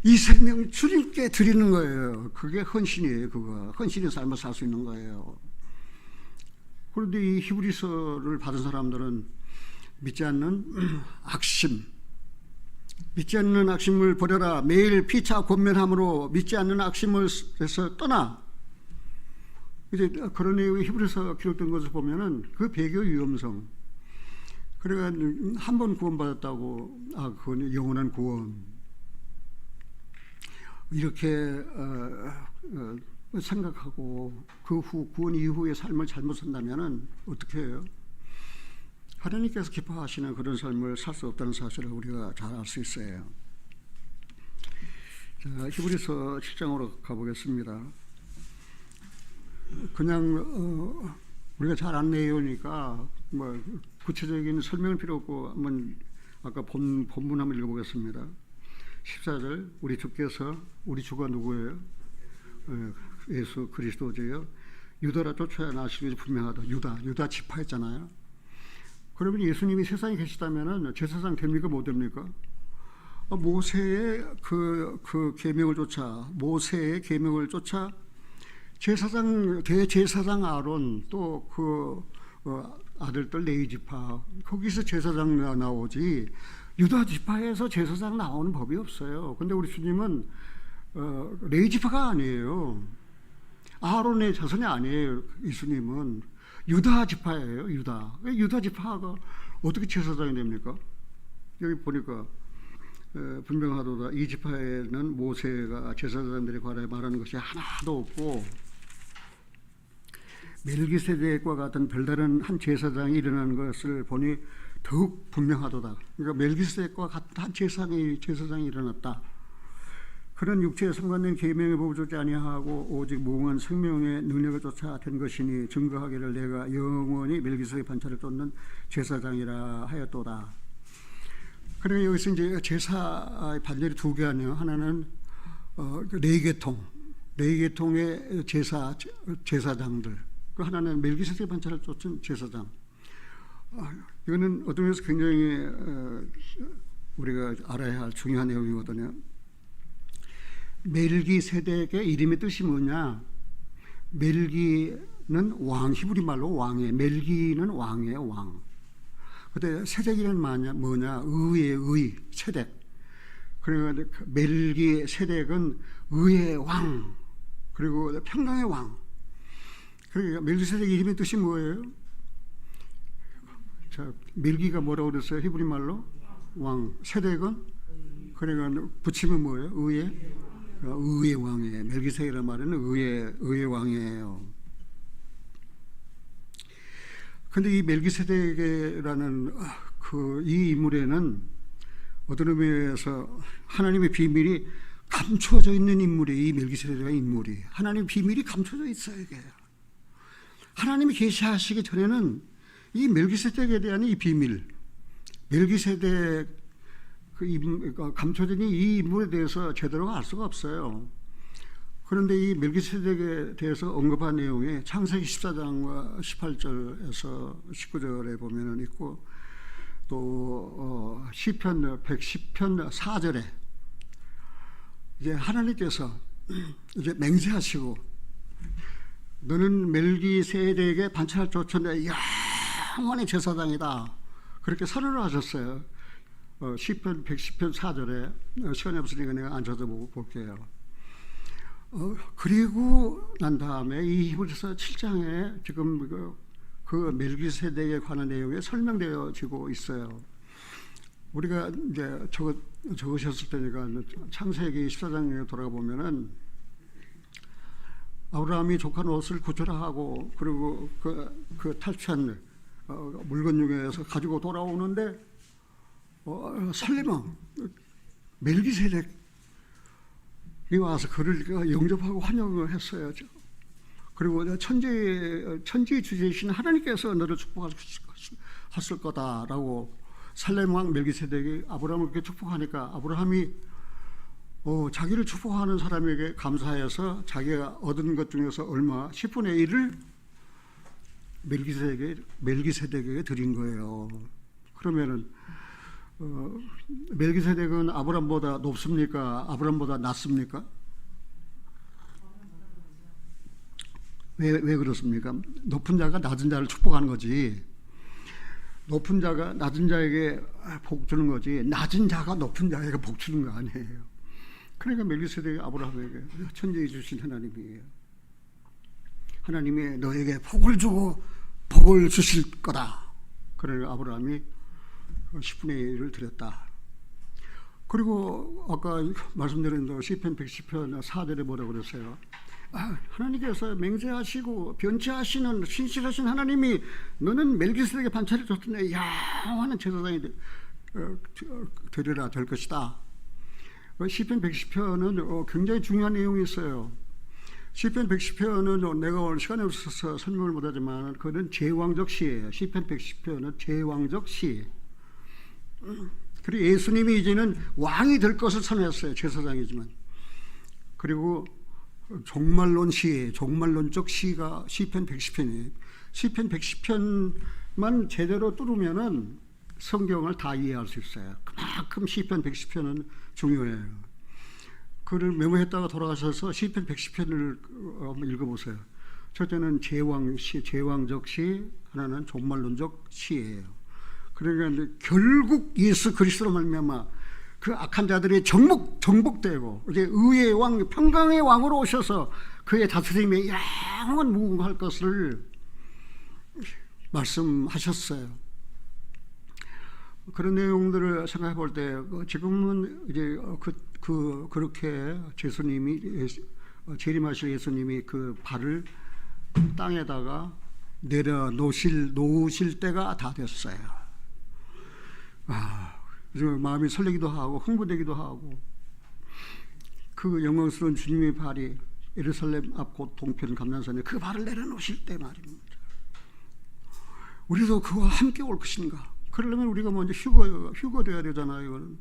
이 생명을 주님께 드리는 거예요. 그게 헌신이에요. 그거 헌신의 삶을 살 수 있는 거예요. 그런데 이 히브리서를 받은 사람들은 믿지 않는 악심, 믿지 않는 악심을 버려라. 매일 피차 권면함으로 믿지 않는 악심에서 떠나. 이제 그런 내용이 히브리서 기록된 것을 보면은 그 배교의 위험성. 그러니까 한 번 구원받았다고 그건 영원한 구원. 이렇게 생각하고 그 후 구원 이후의 삶을 잘못 산다면은 어떻게 해요? 하나님께서 기뻐하시는 그런 삶을 살 수 없다는 사실을 우리가 잘 알 수 있어요. 자, 히브리서 7장으로 가보겠습니다. 그냥 우리가 잘 아는 내용이니까 뭐 구체적인 설명은 필요 없고 한번 아까 본문 한번 읽어보겠습니다. 14절 우리 주께서 우리 주가 누구예요? 예수 그리스도죠. 유다라 쫓아야 나시기 분명하다. 유다 지파였잖아요. 그러면 예수님이 세상에 계시다면은 제사장 됩니까 못 됩니까? 모세의 그 계명을 쫓아 모세의 계명을 쫓아 제사장 대제사장 아론 또 그 아들들 레위 지파 거기서 제사장 나오지 유다 지파에서 제사장 나오는 법이 없어요. 근데 우리 주님은 레위 지파가 아니에요. 아론의 자손이 아니에요. 예수님은 유다 지파예요. 유다 지파가 어떻게 제사장이 됩니까? 여기 보니까 분명하도다. 이 지파에는 모세가 제사장들에 관하여 말하는 것이 하나도 없고 멜기세덱과 같은 별다른 한 제사장이 일어나는 것을 보니 더욱 분명하도다. 그러니까 멜기세덱과 같은 한 제사장이 일어났다. 그런 육체에 상관된 계명의 법을 쫓지 아니하고 오직 무궁한 생명의 능력을 쫓아 된 것이니 증거하기를 내가 영원히 멜기세덱 반차를 쫓는 제사장이라 하였도다. 그러니까 여기서 이제 제사의 반절이 두 개 아니에요. 하나는 레위계통의 제사장들. 그 하나는 멜기세덱 반차를 쫓은 제사장. 이거는 어떤 면에서 굉장히 우리가 알아야 할 중요한 내용이거든요. 멜기세덱의 이름의 뜻이 뭐냐? 멜기는 왕, 히브리 말로 왕이에요. 멜기는 왕이에요, 왕. 근데 세덱이는 뭐냐? 의의 세덱. 그러니까 멜기세덱은 의의 왕, 그리고 평강의 왕. 그러니까 멜기세덱 이름의 뜻이 뭐예요? 자, 멜기가 뭐라고 그랬어요? 히브리 말로 왕. 세덱은 그러니까 붙이면 뭐예요? 의의 왕이에요. 멜기세덱이라는 말은 의의 왕이에요. 근데 이 멜기세덱이라는 이 인물에는 어떤 의미에서 하나님의 비밀이 감춰져 있는 인물이에요. 이 멜기세덱의 인물이. 하나님의 비밀이 감춰져 있어요. 이게. 하나님이 계시하시기 전에는 이 멜기세덱에 대한 이 비밀, 멜기세덱 감춰진 이 인물에 대해서 제대로 알 수가 없어요. 그런데 이 멜기세덱에 대해서 언급한 내용이 창세기 14장과 18절에서 19절에 보면은 있고, 또 시편 110편 4절에 이제 하나님께서 이제 맹세하시고, 너는 멜기세덱에게 반찬을 줬는데 영원히 제사장이다, 그렇게 선언을 하셨어요. 시편 110편 4절에 시간이 없으니까 내가 앉아서 볼게요. 그리고 난 다음에 이 히브리서 7장에 지금 그 멜기세덱에 관한 내용이 설명되어지고 있어요. 우리가 이제 적으셨을 때니까 창세기 14장에 돌아가 보면은 아브라함이 조카 롯을 구출하고 그리고 그 탈취한 물건 중에서 가지고 돌아오는데 살림왕 멜기세덱이 와서 그를 영접하고 환영을 했어요. 그리고 천지의 주제이신 하나님께서 너를 축복하실 거다라고 살렘왕 멜기세덱이 아브라함을 그렇게 축복하니까 아브라함이 자기를 축복하는 사람에게 감사해서 자기가 얻은 것 중에서 얼마 10분의 1을 멜기세덱에게 드린 거예요. 그러면은 멜기세덱은 아브라함보다 높습니까? 아브라함보다 낮습니까? 왜 그렇습니까? 높은 자가 낮은 자를 축복하는 거지. 높은 자가 낮은 자에게 복 주는 거지. 낮은 자가 높은 자에게 복 주는 거 아니에요. 그러니까 멜기세덱이 아브라함에게 천지에 주신 하나님이에요. 하나님이 너에게 복을 주고 복을 주실 거다. 그러니까 아브라함이 10분의 1을 드렸다. 그리고 아까 말씀드린 시편 110편 4절에 뭐라고 그랬어요? 하나님께서 맹세하시고 변치하시는 신실하신 하나님이 너는 멜기세덱에게 반차를 줬더니 영원한 제사장이 되리라 될 것이다. 시편 110편은 굉장히 중요한 내용이 있어요. 시편 110편은 내가 오늘 시간이 없어서 설명을 못하지만 그는 제왕적 시예요. 시편 110편은 제왕적 시예요. 그리고 예수님이 이제는 왕이 될 것을 선언했어요. 제사장이지만. 그리고 종말론 시예요. 종말론적 시가 시편 110편이에요. 시편 110편만 제대로 뚫으면은 성경을 다 이해할 수 있어요. 그만큼 시편 110편은 중요해요. 그를 메모했다가 돌아가셔서 시편 110편을 한번 읽어보세요. 첫째는 제왕시, 제왕적 시, 하나는 종말론적 시예요. 그러니까 결국 예수 그리스도로 말미암아 그 악한 자들이 정복되고 이제 의의 왕, 평강의 왕으로 오셔서 그의 다스림에 영원 무궁할 것을 말씀하셨어요. 그런 내용들을 생각해 볼 때 지금은 이제 그렇게 재림하실 예수님이 그 발을 땅에다가 내려 놓으실 때가 다 됐어요. 마음이 설레기도 하고 흥분되기도 하고, 그 영광스러운 주님의 발이 예루살렘 앞 곧 동편 감난산에 그 발을 내려놓으실 때 말입니다. 우리도 그와 함께 올 것인가? 그러려면 우리가 먼저 휴거되어야 되잖아요.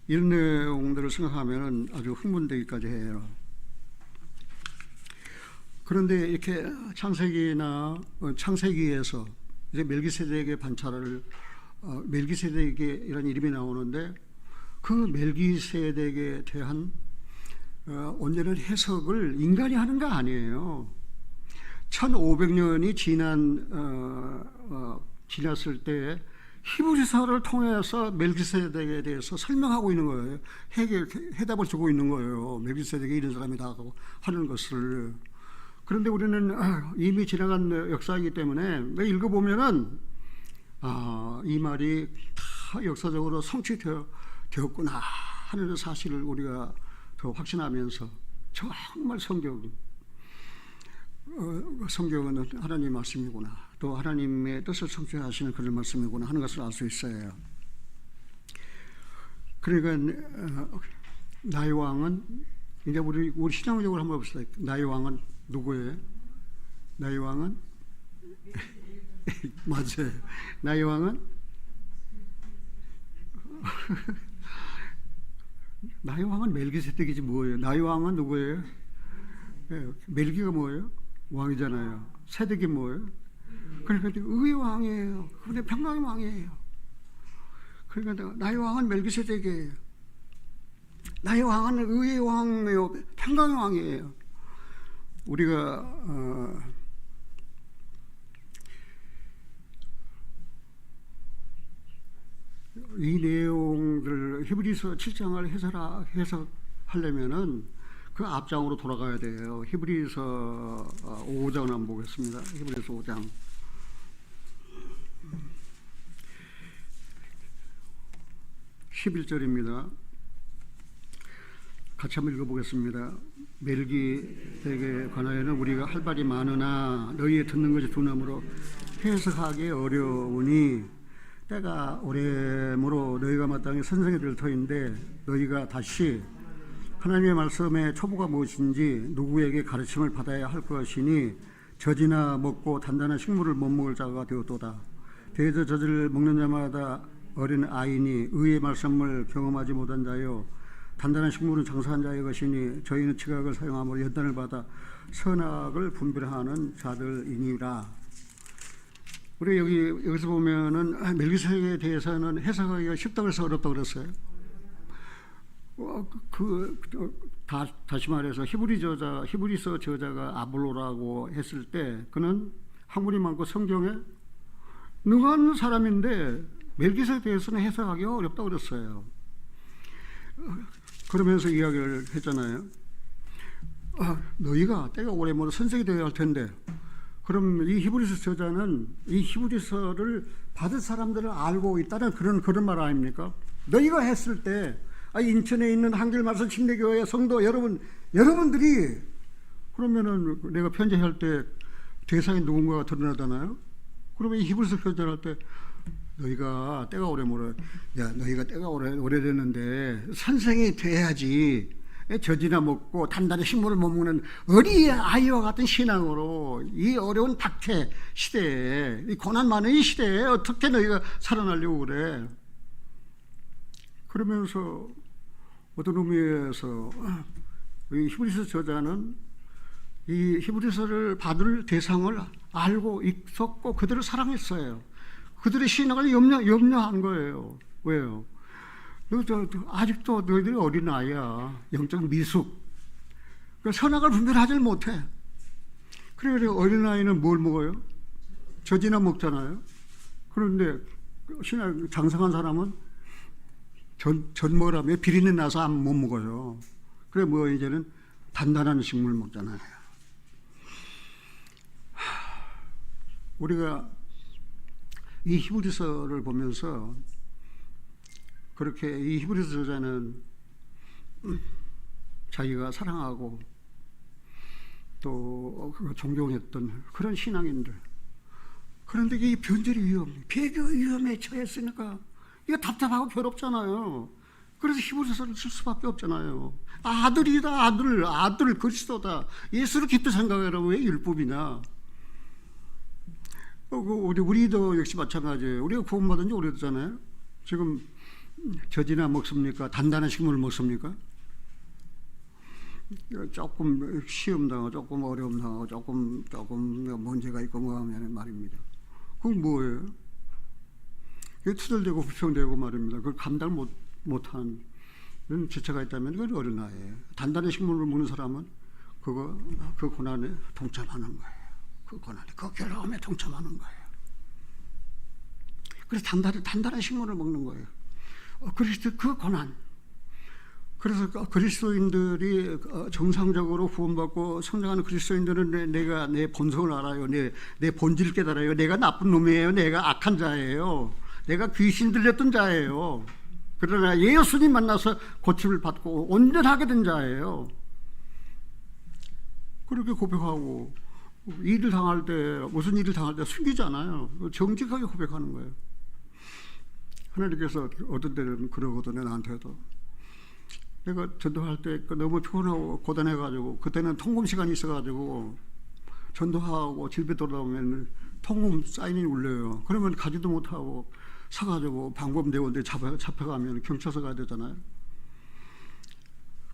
이런 내용들을 생각하면 아주 흥분되기까지 해요. 그런데 이렇게 창세기에서 이제 멜기세덱의 반차를 멜기세덱의 이런 이름이 나오는데 그 멜기세덱에 대한 온전한 해석을 인간이 하는 거 아니에요. 1500년이 지났을 때 히브리서를 통해서 멜기세덱에 대해서 설명하고 있는 거예요. 해답을 주고 있는 거예요. 멜기세덱이 이런 사람이다 하는 것을. 그런데 우리는 이미 지나간 역사이기 때문에 읽어보면은 이 말이 다 역사적으로 성취되어 되었구나 하는 사실을 우리가 더 확신하면서 정말 성경은 하나님의 말씀이구나, 또 하나님의 뜻을 성취하시는 그런 말씀이구나 하는 것을 알 수 있어요. 그러니까 나의 왕은, 이제 우리 신앙적으로 한번 봅시다. 나의 왕은 누구예요? 나의 왕은 맞아요. 나의 왕은 나의 왕은 멜기세덱이지 뭐예요? 나의 왕은 누구예요? 멜기가 뭐예요? 왕이잖아요. 세덱이 뭐예요? 그러니까 의의 왕이에요. 근데 평강의 왕이에요. 그러니까 나의 왕은 멜기세덱이에요. 나의 왕은 의의 왕이에요. 평강의 왕이에요. 우리가 이 내용들 히브리서 7장을 해석하려면은 그 앞장으로 돌아가야 돼요. 히브리서 5장을 한번 보겠습니다. 히브리서 5장 11절입니다. 같이 한번 읽어보겠습니다. 멜기에게 관하여는 우리가 할 말이 많으나 너희의 듣는 것이 두나무로 해석하기 어려우니 때가 오래므로 너희가 마땅히 선생이 될 터인데 너희가 다시 하나님의 말씀의 초보가 무엇인지 누구에게 가르침을 받아야 할 것이니 젖이나 먹고 단단한 식물을 못 먹을 자가 되었도다. 대저 젖을 먹는 자마다 어린 아이니 의의 말씀을 경험하지 못한 자요 단단한 식물은 장사한 자의 것이니 저희는 지각을 사용함으로 연단을 받아 선악을 분별하는 자들이니라. 우리 여기서 보면은 멜기세덱에 대해서는 해석하기가 쉽다고 해서 어렵다고 그랬어요. 다시 말해서 히브리서 저자가 아볼로라고 했을 때 그는 학문이 많고 성경에 능한 사람인데 멜기세덱에 대해서는 해석하기가 어렵다고 그랬어요. 그러면서 이야기를 했잖아요. 너희가 때가 오래면 선생이 되어야 할 텐데, 그럼 이 히브리서 저자는 이 히브리서를 받을 사람들을 알고 있다는 그런 말 아닙니까? 너희가 했을 때 인천에 있는 한길말씀 침례교회 성도 여러분들이 그러면은 내가 편지할 때 대상이 누군가가 드러나잖아요. 그러면 이 히브리서 편지할 때 너희가 때가 오래됐는데 선생이 돼야지. 젖이나 먹고 단단한 식물을 못 먹는 어린 아이와 같은 신앙으로 이 어려운 박해 시대에, 이 고난 많은 이 시대에 어떻게 너희가 살아나려고 그래? 그러면서 어떤 의미에서 이 히브리서 저자는 이 히브리서를 받을 대상을 알고 있었고 그들을 사랑했어요. 그들의 신앙을 염려한 거예요. 왜요? 아직도 너희들이 어린 아이야. 영적 미숙. 선악을 분별하지 못해. 그래 어린 아이는 뭘 먹어요? 젖이나 먹잖아요. 그런데 신앙 장성한 사람은 젖 먹으라면 비린내 나서 못 먹어요. 그래 이제는 단단한 식물 먹잖아요. 우리가 이 히브리서를 보면서 그렇게 이 히브리서 저자는 자기가 사랑하고 또 존경했던 그런 신앙인들, 그런데 이 변절이 배교 위험에 처했으니까 이거 답답하고 괴롭잖아요. 그래서 히브리서를 쓸 수밖에 없잖아요. 아들이다, 아들 그리스도다. 예수를 깊이 생각하라고 왜 율법이냐? 우리도 역시 마찬가지예요. 우리가 구원받은 지 오래됐잖아요. 지금 젖이나 먹습니까? 단단한 식물을 먹습니까? 조금 시험 당하고 조금 어려움 당하고 조금 문제가 있고 뭐 하면 말입니다. 그건 뭐예요? 투덜대고 불평되고 말입니다. 그걸 감당 못한 이런 지체가 있다면 그건 어린아이예요. 단단한 식물을 먹는 사람은 그 고난에 동참하는 거예요. 그 고난에, 그 괴로움에 동참하는 거예요. 그래서 단단한 식물을 먹는 거예요. 그리스도 그 고난. 그래서 그리스도인들이 정상적으로 구원받고 성장하는 그리스도인들은 내가 내 본성을 알아요. 내 본질을 깨달아요. 내가 나쁜 놈이에요. 내가 악한 자예요. 내가 귀신 들렸던 자예요. 그러나 예수님 만나서 고침을 받고 온전하게 된 자예요. 그렇게 고백하고 일을 당할 때, 무슨 일을 당할 때 숨기지 않아요. 정직하게 고백하는 거예요. 하나님께서 어떤 때는 그러거든요. 나한테도 내가 전도할 때 너무 피곤하고 고단해가지고, 그때는 통금 시간이 있어가지고 전도하고 집에 돌아오면 통금 사인이 울려요. 그러면 가지도 못하고 사가지고 방범대원들이 잡혀가면 경찰서 가야 되잖아요.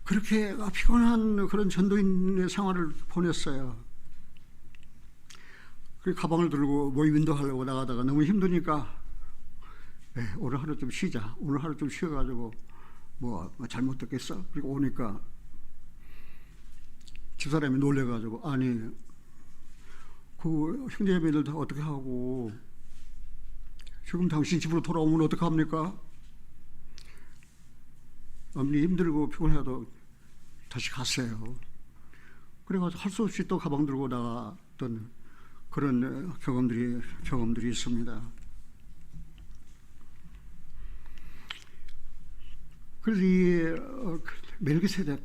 그렇게 피곤한 그런 전도인의 생활을 보냈어요. 그 가방을 들고 모임 인도하려고 나가다가 너무 힘드니까 오늘 하루 좀 쉬자. 오늘 하루 좀 쉬어가지고 뭐 잘못 듣겠어? 그리고 오니까 집사람이 놀래가지고, 아니 그 형제자매들 다 어떻게 하고 지금 당신 집으로 돌아오면 어떡합니까? 어머니 힘들고 피곤해도 다시 갔어요. 그래가지고 할 수 없이 또 가방 들고 나갔던 그런 경험들이 있습니다. 그래서 이 멜기세덱,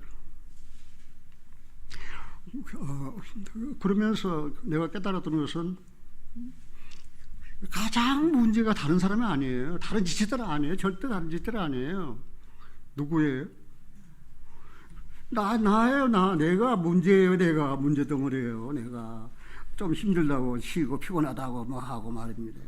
그러면서 내가 깨달았던 것은 가장 문제가 다른 사람이 아니에요. 다른 지체들 아니에요. 절대 다른 지체들 아니에요. 누구예요? 나예요. 내가 문제예요. 내가 문제덩어리예요. 내가 좀 힘들다고 쉬고 피곤하다고 뭐 하고 말입니다.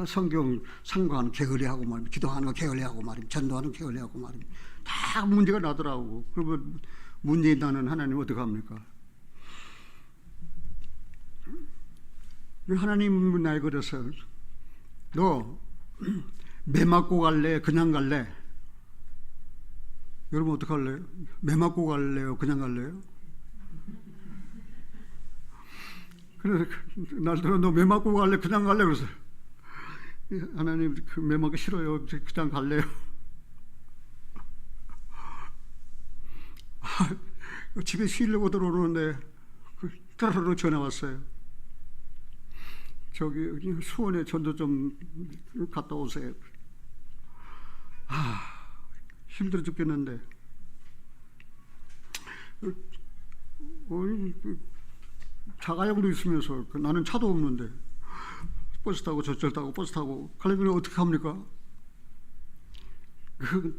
성경 상관 게을리하고 말입니다. 기도하는 거 게을리하고 말입니다. 전도하는 거 게을리하고 말입니다. 다 문제가 나더라고. 그러면 문제 있다는 하나님 어떻게 합니까? 하나님은 나에게 그래서 너 매 맞고 갈래? 그냥 갈래? 여러분 어떻게 할래요? 매 맞고 갈래요? 그냥 갈래요? 그래서 날들어 너 매 맞고 갈래? 그냥 갈래? 그래서 하나님 그 매 맞기 싫어요. 그냥 갈래요. 집에 쉬려고 들어오는데 따로로 전화 왔어요. 저기 수원에 전도 좀 갔다 오세요. 힘들어 죽겠는데 자가용도 있으면서 나는 차도 없는데 버스 타고 저쪽 타고 버스 타고 가려면 어떻게 합니까?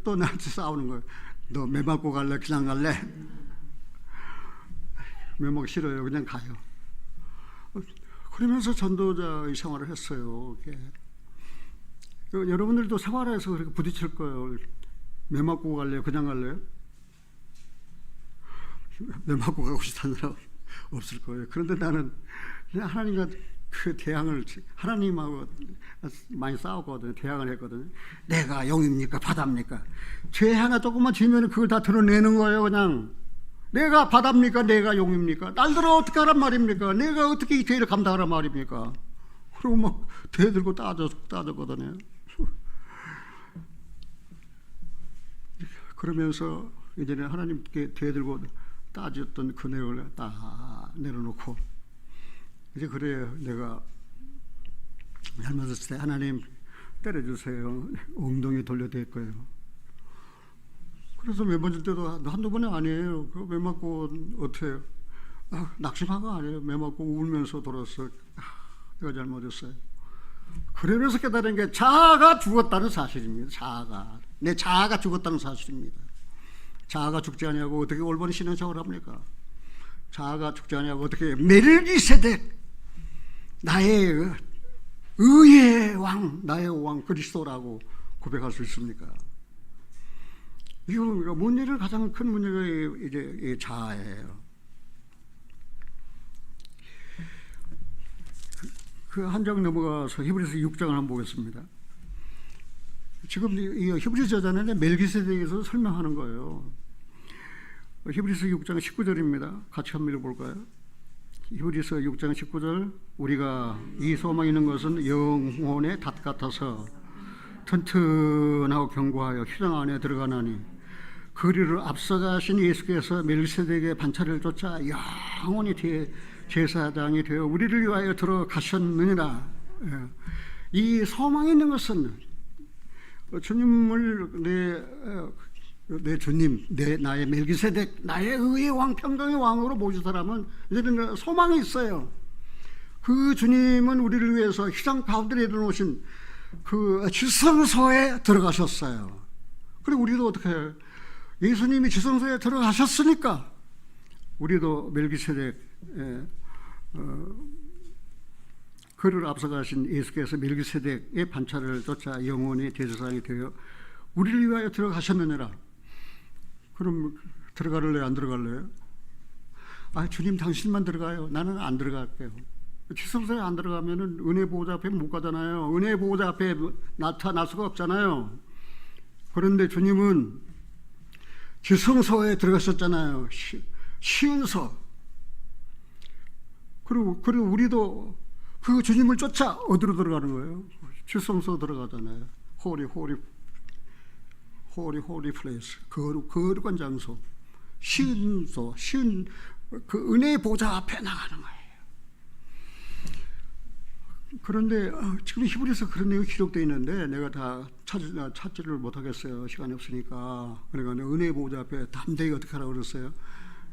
또 나한테 싸우는 거예요. 너 매 맞고 갈래? 그냥 갈래? 매 먹기 싫어요. 그냥 가요. 그러면서 전도자의 생활을 했어요. 여러분들도 생활에서 그렇게 부딪힐 거예요. 매 맞고 갈래요? 그냥 갈래요? 매 맞고 가고 싶다는 사람 없을 거예요. 그런데 나는 하나님과 그 대항을, 하나님하고 많이 싸웠거든요. 대항을 했거든요. 내가 용입니까? 바다입니까? 죄 하나 조금만 지면 그걸 다 드러내는 거예요. 그냥 내가 바다입니까? 내가 용입니까? 날들어 어떻게 하란 말입니까? 내가 어떻게 이 죄를 감당하란 말입니까? 그리고 막 대들고 따졌거든요. 그러면서 이제는 하나님께 대들고 따졌던 그 내용을 다 내려놓고, 이제 그래요. 내가 잘못했을 때 하나님 때려주세요. 엉덩이 돌려댈 거예요. 그래서 매 맞을 때도 한두 번이 아니에요. 그 매 맞고 어떻게 해요? 낙심한 거 아니에요. 매 맞고 울면서 돌아서 내가 잘못했어요. 그러면서 깨달은 게 자아가 죽었다는 사실입니다. 내 자아가 죽었다는 사실입니다. 자아가 죽지 않냐고 어떻게 올바른 신앙생활을 합니까? 자아가 죽지 않냐고 어떻게 멜기세덱, 나의 의의 왕, 나의 왕 그리스도라고 고백할 수 있습니까? 이거 문제는 가장 큰 문제가 이제 자아예요. 그 한 장 넘어가서 히브리서 6장을 한번 보겠습니다. 지금 이 히브리서 저자는 멜기세덱에서 설명하는 거예요. 히브리서 6장 19절입니다. 같이 한번 읽어볼까요? 히브리서 6장 19절, 우리가 이 소망 있는 것은 영혼의 닷 같아서 튼튼하고 견고하여 휴장 안에 들어가나니 그리를 앞서가신 예수께서 멜기세덱의 반차를 쫓아 영원히 제사장이 되어 우리를 위하여 들어가셨느니라. 이 소망이 있는 것은 주님을 내 주님, 나의 멜기세덱, 나의 의의 왕, 평강의 왕으로 모신 사람은 이제는 소망이 있어요. 그 주님은 우리를 위해서 휘장 가운데 내려놓으신 그 지성소에 들어가셨어요. 그리고 우리도 어떻게 해요? 예수님이 지성소에 들어가셨으니까 우리도 멜기세덱, 그를 앞서가신 예수께서 멜기세덱의 반차를 쫓아 영원히 대제사장이 되어 우리를 위하여 들어가셨느니라. 그럼 들어갈래요? 안 들어갈래요? 주님 당신만 들어가요. 나는 안 들어갈게요. 지성소에 안 들어가면은 은혜 보호자 앞에 못 가잖아요. 은혜 보호자 앞에 나타날 수가 없잖아요. 그런데 주님은 지성소에 들어가셨잖아요. 시은소. 그리고 우리도 그 주님을 쫓아 어디로 들어가는 거예요? 지성소 들어가잖아요. 호리 플레이스. 거룩한 장소. 시은소. 그 은혜의 보좌 앞에 나가는 거예요. 그런데 지금 히브리서 그런 내용이 기록되어 있는데 내가 다 찾지를 못하겠어요. 시간이 없으니까. 그러니까 은혜의 보좌 앞에 담대히 어떻게 하라고 그랬어요?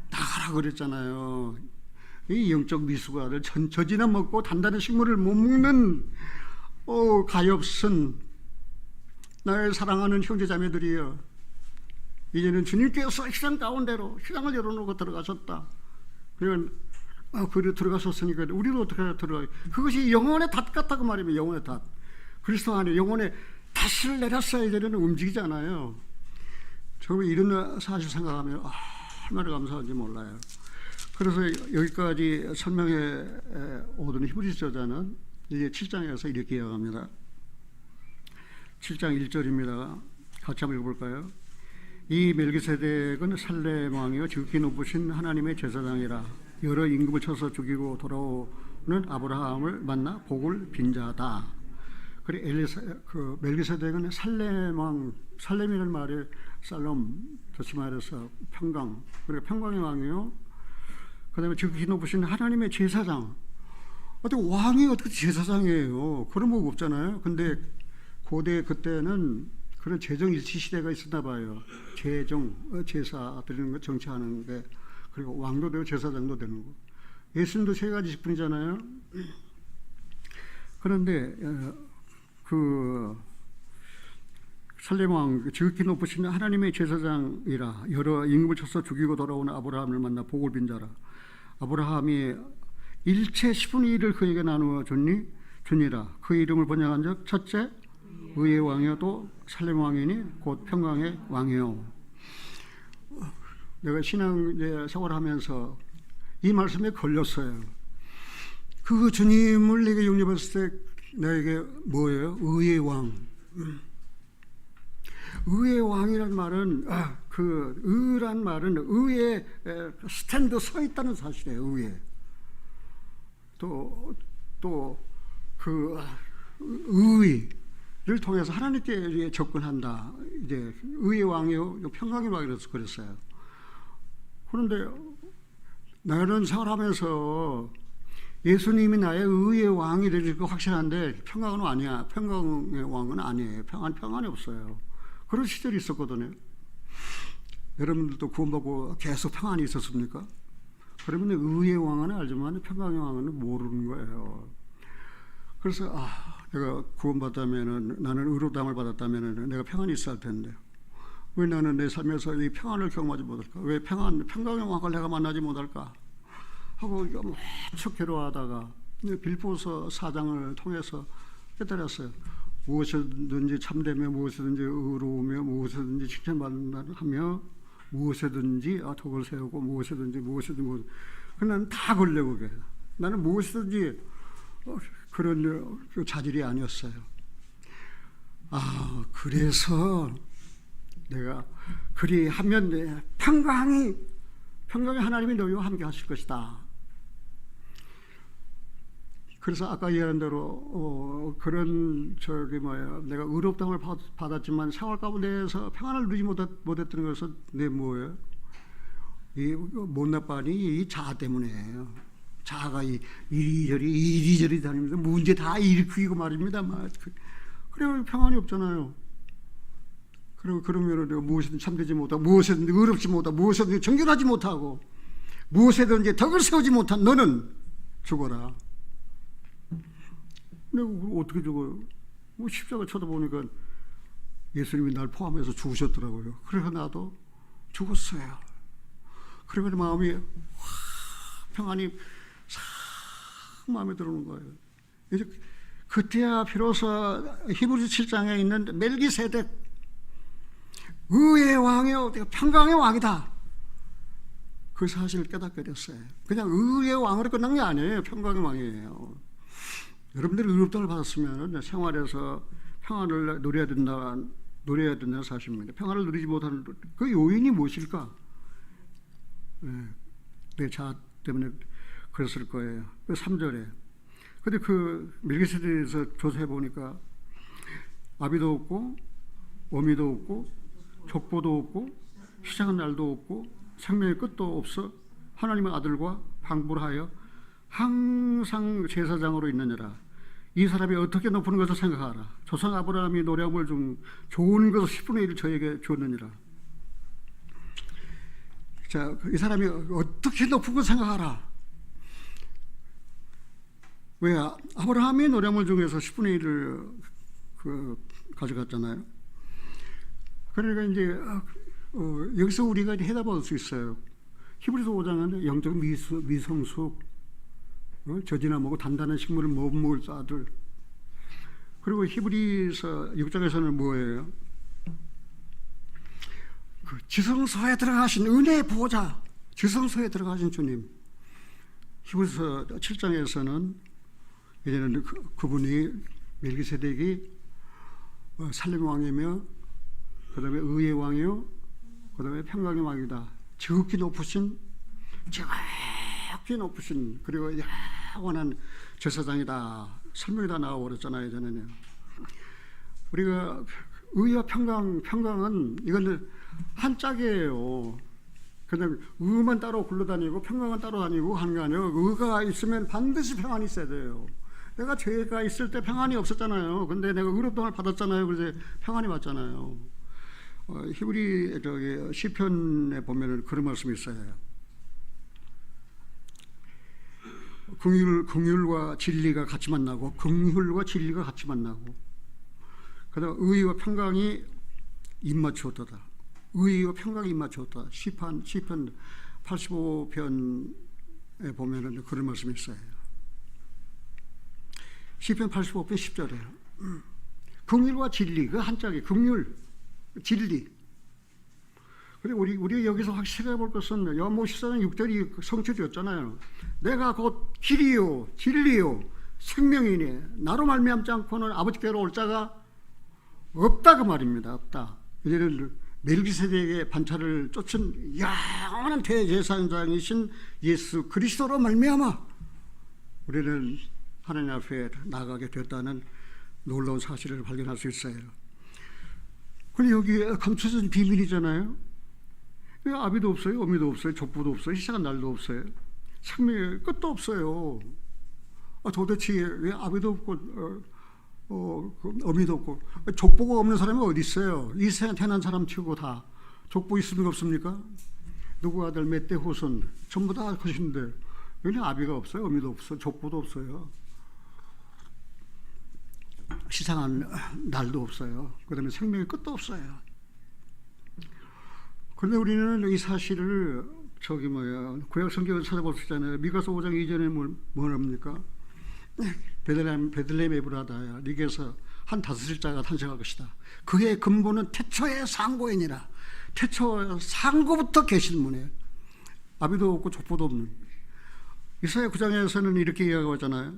나가라고 그랬잖아요. 이 영적 미숙아들, 젖이나 먹고 단단한 식물을 못 먹는 가엾은 나의 사랑하는 형제자매들이여, 이제는 주님께서 휘장 가운데로 휘장을 열어놓고 들어가셨다. 그러니까 그리고 들어가셨으니까 우리도 어떻게 들어가요? 그것이 영혼의 닷 같다고 말이면 영혼의 닷. 그리스도 안에 영혼의 닷을 내렸어야 이제는 움직이잖아요. 정말 이런 사실 생각하면 얼마나 감사한지 몰라요. 그래서 여기까지 설명해 오던 히브리서 저자는 이제 7장에서 이렇게 이야기합니다. 7장 1절입니다. 같이 한번 읽어볼까요? 이 멜기세덱은 살렘 왕이요 지극히 높으신 하나님의 제사장이라. 여러 임금을 쳐서 죽이고 돌아오는 아브라함을 만나 복을 빈 자다. 그래 멜기세덱은 살렘 왕, 살렘이라는 말이 살롬, 다시 말해서 평강, 그리고 평강의 왕이요. 그다음에 지극히 높으신 하나님의 제사장. 어떻게 왕이 어떻게 제사장이에요? 그런 거 없잖아요. 근데 고대 그때는 그런 재정 일치 시대가 있었나 봐요. 제사 드리는 거, 정치하는 게. 그리고 왕도 되고 제사장도 되는 거. 예수님도 세 가지 직분이잖아요. 그런데 그 살렘 왕, 지극히 높으신 하나님의 제사장이라. 여러 임금을 쳐서 죽이고 돌아오는 아브라함을 만나 복을 빈 자라. 아브라함이 일체 10분의 1을 그에게 나누어 주니라. 그 이름을 번역한 적 첫째 의의 왕이요 또 살렘 왕이니 곧 평강의 왕이요. 내가 신앙 생활하면서 이 말씀에 걸렸어요. 그 주님을 내게 영접했을 때 나에게 뭐예요? 의의 왕. 의의 왕이라는 말은 그 의란 말은 의의 스탠드 서 있다는 사실이에요. 의에 또 그 의를 통해서 하나님께 접근한다. 이제 의의 왕이요 평강의 왕이라서 그랬어요. 그런데 나는 생활하면서 예수님이 나의 의의 왕이 되실 거 확실한데 평강은 아니야. 평강의 왕은 아니에요. 평안이 없어요. 그런 시절이 있었거든요. 여러분들도 구원받고 계속 평안이 있었습니까? 그러면 의의 왕은 알지만 평강의 왕은 모르는 거예요. 그래서 내가 구원받았다면은, 나는 의롭다함을 받았다면은 내가 평안이 있어야 할 텐데 왜 나는 내 삶에서 이 평안을 경험하지 못할까? 왜 평강의 왕을 내가 만나지 못할까? 하고 무척 괴로워하다가 빌보서 4장을 통해서 깨달았어요. 무엇이든지 참되며 무엇이든지 의로우며 무엇이든지 칭찬받는다며 무엇이든지 덕을 세우고 무엇이든지 나는 다 걸려 그게. 나는 무엇이든지 그런 자질이 아니었어요. 그래서 내가 그리하면 평강이 하나님이 너희와 함께 하실 것이다. 그래서 아까 얘기한 대로 그런 내가 의롭다함을 받았지만 생활 가운데에서 평안을 누리지 못했던 것은 내 뭐예요? 이 못나빠니 이 자아 때문이에요. 자아가 이리저리 다니면서 문제 다 일으키고 말입니다. 그래 평안이 없잖아요. 그리고 그러면 무엇이든 참되지 못하고 무엇이든 의롭지 못하고 무엇이든 정결하지 못하고 무엇에든지 덕을 세우지 못한 너는 죽어라. 내가 어떻게 죽어요? 뭐 십자가 쳐다보니까 예수님이 날 포함해서 죽으셨더라고요. 그래서 나도 죽었어요. 그러면 마음이 평안이 싹 마음에 들어오는 거예요. 이제 그때야 비로소 히브리서 7장에 있는 멜기세덱 의의 왕이요 평강의 왕이다. 그 사실을 깨닫게 됐어요. 그냥 의의 왕으로 끝난 게 아니에요. 평강의 왕이에요. 여러분들이 의롭다를 받았으면 생활에서 평안을 누려야 된다는 사실입니다. 평안을 누리지 못하는 그 요인이 무엇일까? 내 자아 때문에 그랬을 거예요. 3절에. 근데 그 멜기세덱에서 조사해 보니까 아비도 없고 어미도 없고 족보도 없고 시작한 날도 없고 생명의 끝도 없어 하나님의 아들과 방부를 하여 항상 제사장으로 있느니라. 이 사람이 어떻게 높은 것을 생각하라. 조상 아브라함이 노량물 중 좋은 것을 10분의 1을 저에게 주었느니라. 자, 이 사람이 어떻게 높은 것을 생각하라. 왜? 아브라함이 노량물 중에서 10분의 1을 가져갔잖아요. 그러니까 이제 여기서 우리가 해답을 얻을 수 있어요. 히브리서 5장은 영적 미성숙, 젖이나 먹고 단단한 식물을 못 먹을 자들. 그리고 히브리서 6장에서는 뭐예요? 그 지성소에 들어가신 은혜의 보호자, 지성소에 들어가신 주님. 히브리서 7장에서는 이제는 그분이 멜기세덱이 살렘 왕이며 그 다음에 의의 왕이요 그 다음에 평강의 왕이다. 지극히 높으신 그리고 영원한 제사장이다. 설명이 다 나와버렸잖아요. 저는요. 우리가 의와 평강은 이건 한 짝이에요. 그냥 의만 따로 굴러다니고 평강은 따로 다니고 하는 게 아니에요. 의가 있으면 반드시 평안이 있어야 돼요. 내가 죄가 있을 때 평안이 없었잖아요. 근데 내가 의롭다함을 받았잖아요. 그래서 평안이 왔잖아요. 히브리 시편에 보면은 그런 말씀이 있어요. 긍휼과 진리가 같이 만나고 긍휼과 진리가 같이 만나고 그다음 의와 평강이 입맞추었다. 의와 평강이 입맞추었다. 시편 85편에 보면은 그런 말씀이 있어요. 시편 85편 10절에 긍휼과 진리 그 한 짝이 긍휼 진리. 그리고 우리 여기서 확실해 볼 것은 요한복음 14장 6절이 성취되었잖아요. 내가 곧 길이요 진리요 생명이니 나로 말미암지 않고는 아버지께로 올 자가 없다 그 말입니다. 없다. 이제는 멜기세덱의 반차를 쫓은 영원한 대제사장이신 예수 그리스도로 말미암아 우리는 하나님 앞에 나가게 됐다는 놀라운 사실을 발견할 수 있어요. 근데 여기 감춰진 비밀이잖아요. 아비도 없어요, 어미도 없어요, 족보도 없어요, 시작한 날도 없어요, 생명의 끝도 없어요. 도대체 왜 아비도 없고 어미도 없고 족보가 없는 사람이 어디 있어요? 이 세상에 태어난 사람 치고 다 족보 있습니까 없습니까? 누구 아들 몇 대 후손 전부 다 것인데 여기 아비가 없어요, 어미도 없어요, 족보도 없어요, 시상한 날도 없어요. 그 다음에 생명의 끝도 없어요. 그런데 우리는 이 사실을 구약 성경을 찾아볼 수 있잖아요. 미가서 5장 2절에 뭐랍니까? 베들레헴 에브라다야 네게서 한 다스릴 자가 탄생할 것이다. 그의 근본은 태초의 상고이니라. 태초 상고부터 계신 분이에요. 아비도 없고 족보도 없는. 이사야 9장에서는 이렇게 이야기하고 있잖아요.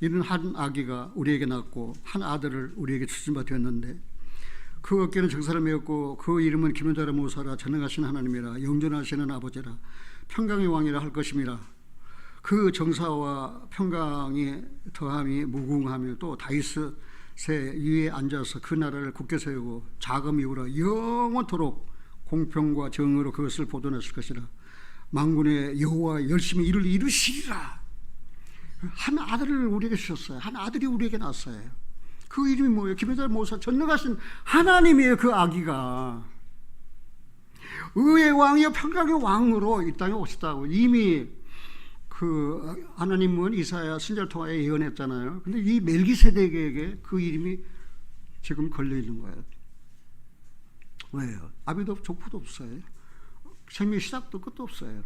이는 한 아기가 우리에게 낳고 한 아들을 우리에게 주신 바 되었는데 그 어깨는 정사를 메었고 그 이름은 기묘자라 모사라 전능하신 하나님이라 영존하시는 아버지라 평강의 왕이라 할 것임이라. 그 정사와 평강이 더함이 무궁하며 또 다윗의 위에 앉아서 그 나라를 굳게 세우고 자금 이후로 영원토록 공평과 정의로 그것을 보존하실 것이라. 만군의 여호와 열심히 이를 이루시리라. 한 아들을 우리에게 주셨어요. 한 아들이 우리에게 낳았어요. 그 이름이 뭐예요? 김혜자 모사 전능하신 하나님이에요. 그 아기가 의의 왕이요 평강의 왕으로 이 땅에 오셨다고 이미 그 하나님은 이사야 선지자를 통하여 예언했잖아요. 근데 이 멜기세덱에게 그 이름이 지금 걸려 있는 거예요. 왜요? 아비도 족보도 없어요. 생명 시작도 끝도 없어요.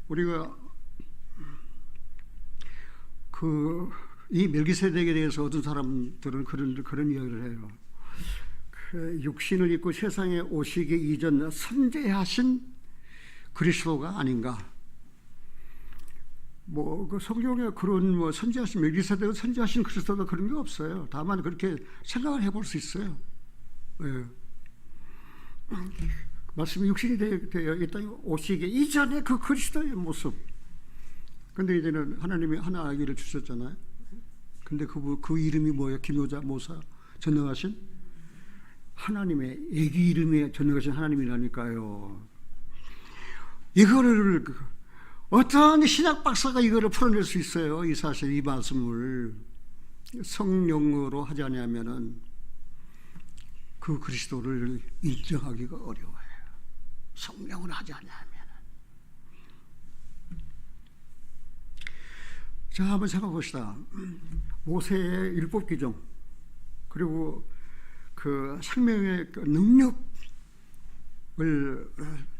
우리가 이 멜기세덱에 대해서 어떤 사람들은 그런 이야기를 해요. 그 육신을 입고 세상에 오시기 이전 선제하신 그리스도가 아닌가. 그 성경에 그런 선지하신 멜기세덱은 선지하신 그리스도가 그런 게 없어요. 다만 그렇게 생각을 해볼 수 있어요. 예. 말씀이 육신이 되어 이 땅에 오시기 이전에 그 그리스도의 모습. 근데 이제는 하나님이 하나 아기를 주셨잖아요. 근데 그 이름이 뭐예요? 김효자 모사 전능하신 하나님의 아기 이름에 전능하신 하나님이라니까요. 이거를 어떤 신학 박사가 이거를 풀어낼 수 있어요? 이 사실 이 말씀을 성령으로 하지 않으면은 그 그리스도를 인정하기가 어려워요. 성령으로 하지 않으면. 자, 한번 생각해 봅시다. 모세의 율법 규정 그리고 그 생명의 능력을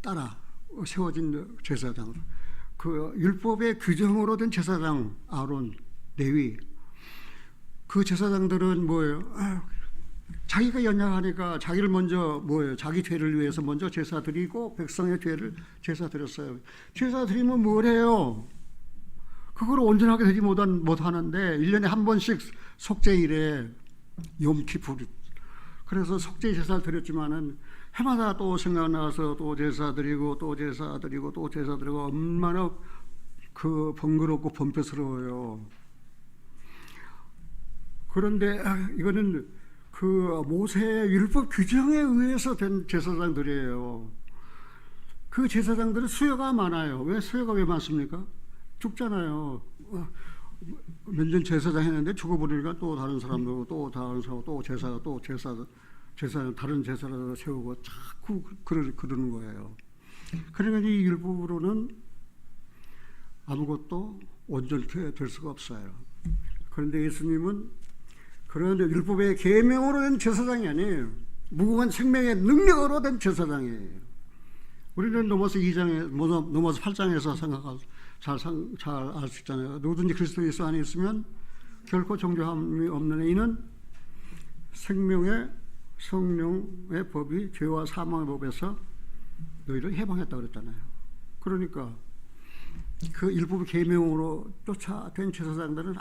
따라 세워진 제사장, 그 율법의 규정으로 된 제사장 아론, 레위, 그 제사장들은 뭐예요? 자기가 연약하니까 자기를 먼저 뭐예요? 자기 죄를 위해서 먼저 제사 드리고 백성의 죄를 제사 드렸어요. 제사 드리면 뭐래요? 그걸 온전하게 되지 못하는데 1년에 한 번씩 속죄일에 욤키푸르, 그래서 속죄 제사를 드렸지만은 해마다 또 생각나서 또 제사 드리고 또 제사 드리고 또 제사 드리고 얼마나 그 번거롭고 범죄스러워요. 그런데 이거는 그 모세의 율법 규정에 의해서 된 제사장들이에요. 그 제사장들은 수요가 많아요. 왜 수요가 왜 많습니까? 죽잖아요. 몇 년 제사장 했는데 죽어버리니까 또 다른 사람도 또 다른 사람 또 제사 다른 제사를 세우고 자꾸 그러는 거예요. 그러니까 이 율법으로는 아무것도 온전케 될 수가 없어요. 그런데 예수님은 그런데 율법의 계명으로 된 제사장이 아니에요. 무궁한 생명의 능력으로 된 제사장이에요. 우리는 넘어서 2장에 넘어서 8장에서 잘 알 수 있잖아요. 누구든지 그리스도 예수 안에 있으면 결코 정죄함이 없는 이는 생명의 성령의 법이 죄와 사망의 법에서 너희를 해방했다 그랬잖아요. 그러니까 그 율법의 계명으로 쫓아된 제사장들은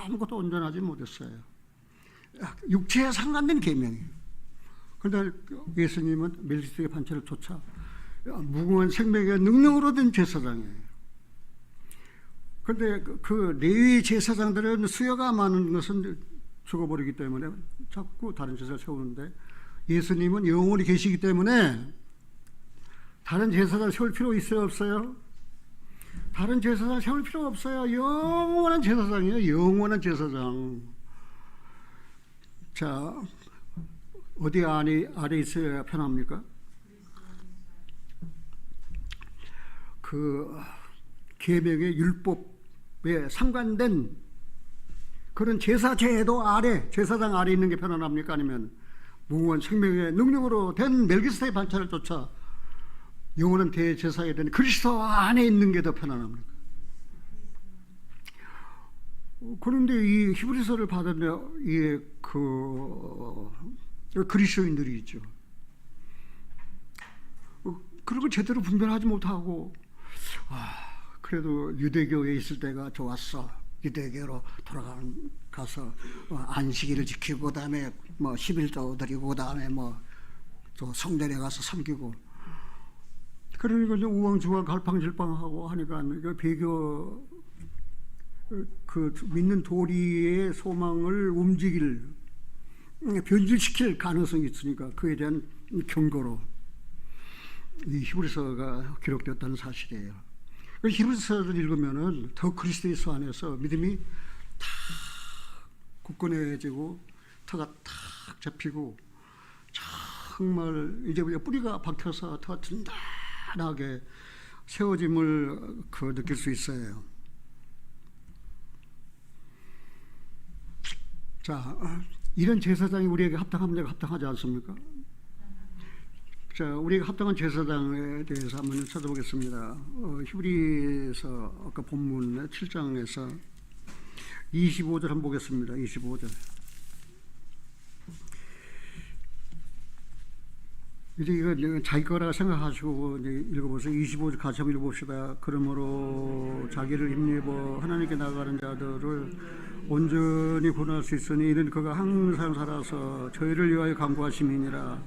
아무것도 온전하지 못했어요. 육체에 상관된 계명이에요. 그런데 예수님은 멜기세덱의 반차를 쫓아 무궁한 생명의 능력으로 된 제사장이에요. 그런데 그 레위 제사장들은 수요가 많은 것은 죽어버리기 때문에 자꾸 다른 제사를 세우는데 예수님은 영원히 계시기 때문에 다른 제사장을 세울 필요 있어요? 없어요? 다른 제사장 세울 필요 없어요. 영원한 제사장이에요. 영원한 제사장. 자, 어디 아래 있어야 편합니까? 그 계명의 율법에 상관된 그런 제사제도 아래, 제사장 아래 있는 게 편안합니까? 아니면 무궁한 생명의 능력으로 된 멜기세덱의 반차를 쫓아 영원한 대제사에 된 그리스도 안에 있는 게 더 편안합니까? 그런데 이 히브리서를 받은 그리스도인들이 있죠. 그런 걸 제대로 분별하지 못하고 그래도 유대교에 있을 때가 좋았어. 유대교로 가서 안식일을 지키고 그다음에 11조 드리고 그다음에 또 성전에 가서 섬기고 그러니까 이제 우왕좌왕 갈팡질팡하고 하니까 이거 배교 그 믿는 도리의 소망을 변질시킬 가능성이 있으니까 그에 대한 경고로 이 히브리서가 기록되었다는 사실이에요. 히브리서를 읽으면은 더 그리스도 예수 안에서 믿음이 다 굳건해지고 터가 탁 잡히고 정말 이제 뿌리가 박혀서 더 든든하게 세워짐을 느낄 수 있어요. 자, 이런 제사장이 우리에게 합당합니까? 합당하지 않습니까? 자, 우리가 합당한 제사장에 대해서 한번 찾아보겠습니다. 히브리서 아까 본문 7장에서 25절 한번 보겠습니다. 25절. 이제 이거 자기 거라 생각하시고 이제 읽어보세요. 25절 같이 한번 읽어봅시다. 그러므로 자기를 힘입어 하나님께 나아가는 자들을 온전히 구원할 수 있으니 이는 그가 항상 살아서 저희를 위하여 간구하심이니라.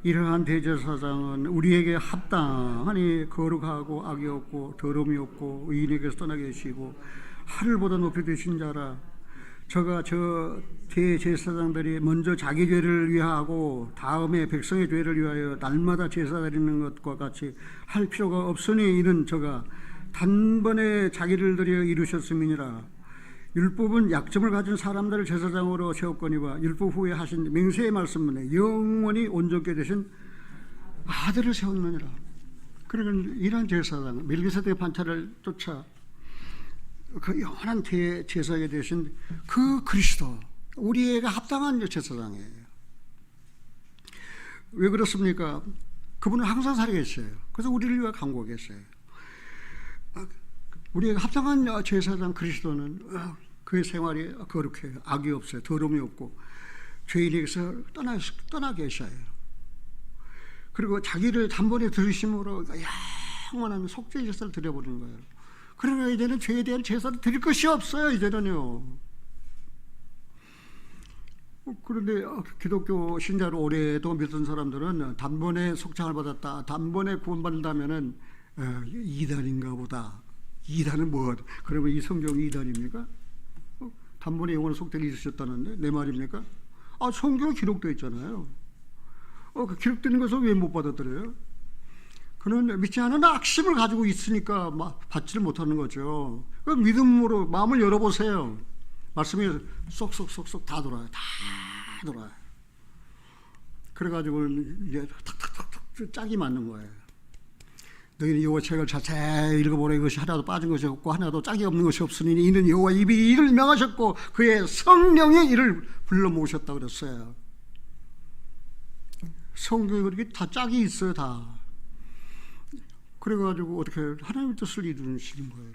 이러한 대제사장은 우리에게 합당하니 거룩하고 악이 없고 더러움이 없고 의인에게서 떠나 계시고 하늘보다 높이 되신 자라. 저가 저 대제사장들이 먼저 자기 죄를 위하고 다음에 백성의 죄를 위하여 날마다 제사 드리는 것과 같이 할 필요가 없으니 이는 저가 단번에 자기를 들여 이루셨음이니라. 율법은 약점을 가진 사람들을 제사장으로 세웠거니와 율법 후에 하신 맹세의 말씀문에 영원히 온전케 되신 아들을 세웠느니라. 그러니까 이런 제사장 멜기세덱의 반차를 쫓아 그 영원한 제사에 되신 그 그리스도, 우리에게 합당한 제사장이에요. 왜 그렇습니까? 그분은 항상 살아계셔요. 그래서 우리를 위해 간구하고 계세요. 우리에게 합당한 제사장 그리스도는 그의 생활이 거룩해요. 악이 없어요. 더러움이 없고 죄인에게서 떠나 계셔요. 그리고 자기를 단번에 들으심으로 영원한 속죄 제사를 드려버리는 거예요. 그러니까 이제는 죄에 대한 제사를 드릴 것이 없어요. 이제는요. 그런데 기독교 신자로 오래동안 믿던 사람들은 단번에 속죄를 받았다, 단번에 구원받는다면은 이단인가 보다. 이단은 뭐? 그러면 이 성경이 이단입니까? 단번에 영원한 속죄를 이루셨다는데 내 말입니까? 성경에 기록되어 있잖아요. 그 기록되는 것을 왜 못 받아들여요? 그는 믿지 않은 악심을 가지고 있으니까 받지를 못하는 거죠. 그 믿음으로 마음을 열어보세요. 말씀이 쏙쏙쏙쏙 다 돌아요. 다 돌아요. 그래가지고 이제 탁탁탁탁 짝이 맞는 거예요. 너희는 여호와 책을 자세히 읽어보라. 이것이 하나도 빠진 것이 없고 하나도 짝이 없는 것이 없으니 이는 여호와 입이 이를 명하셨고 그의 성령이 이를 불러 모으셨다고 그랬어요. 성경에 그렇게 다 짝이 있어요. 다. 그래가지고 어떻게 하나님의 뜻을 이루시는 거예요.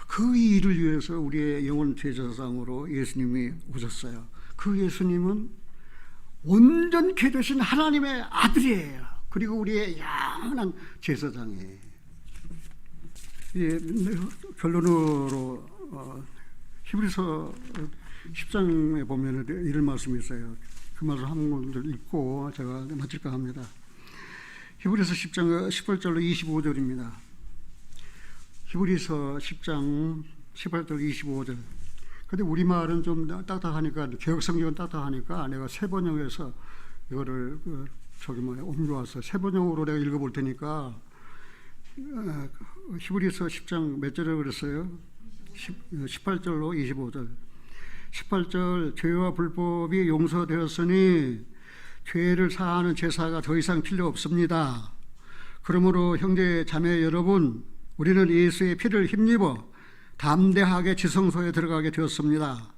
그 일을 위해서 우리의 영원 제사장으로 예수님이 오셨어요. 그 예수님은 온전케 되신 하나님의 아들이에요. 그리고 우리의 영원한 제사장이에요. 결론으로 히브리서 10장에 보면 이런 말씀이 있어요. 그 말을 한번 읽고 제가 마칠까 합니다. 히브리서 10장 18절로 25절입니다. 히브리서 10장 18절 25절. 근데 우리말은 좀 딱딱하니까, 개혁성경은 딱딱하니까 내가 세번역에서 이거를 옮겨와서 세번역으로 내가 읽어볼 테니까. 히브리서 10장 몇 절에 그랬어요? 18절로 25절. 18절, 죄와 불법이 용서되었으니 죄를 사하는 제사가 더 이상 필요 없습니다. 그러므로 형제 자매 여러분, 우리는 예수의 피를 힘입어 담대하게 지성소에 들어가게 되었습니다.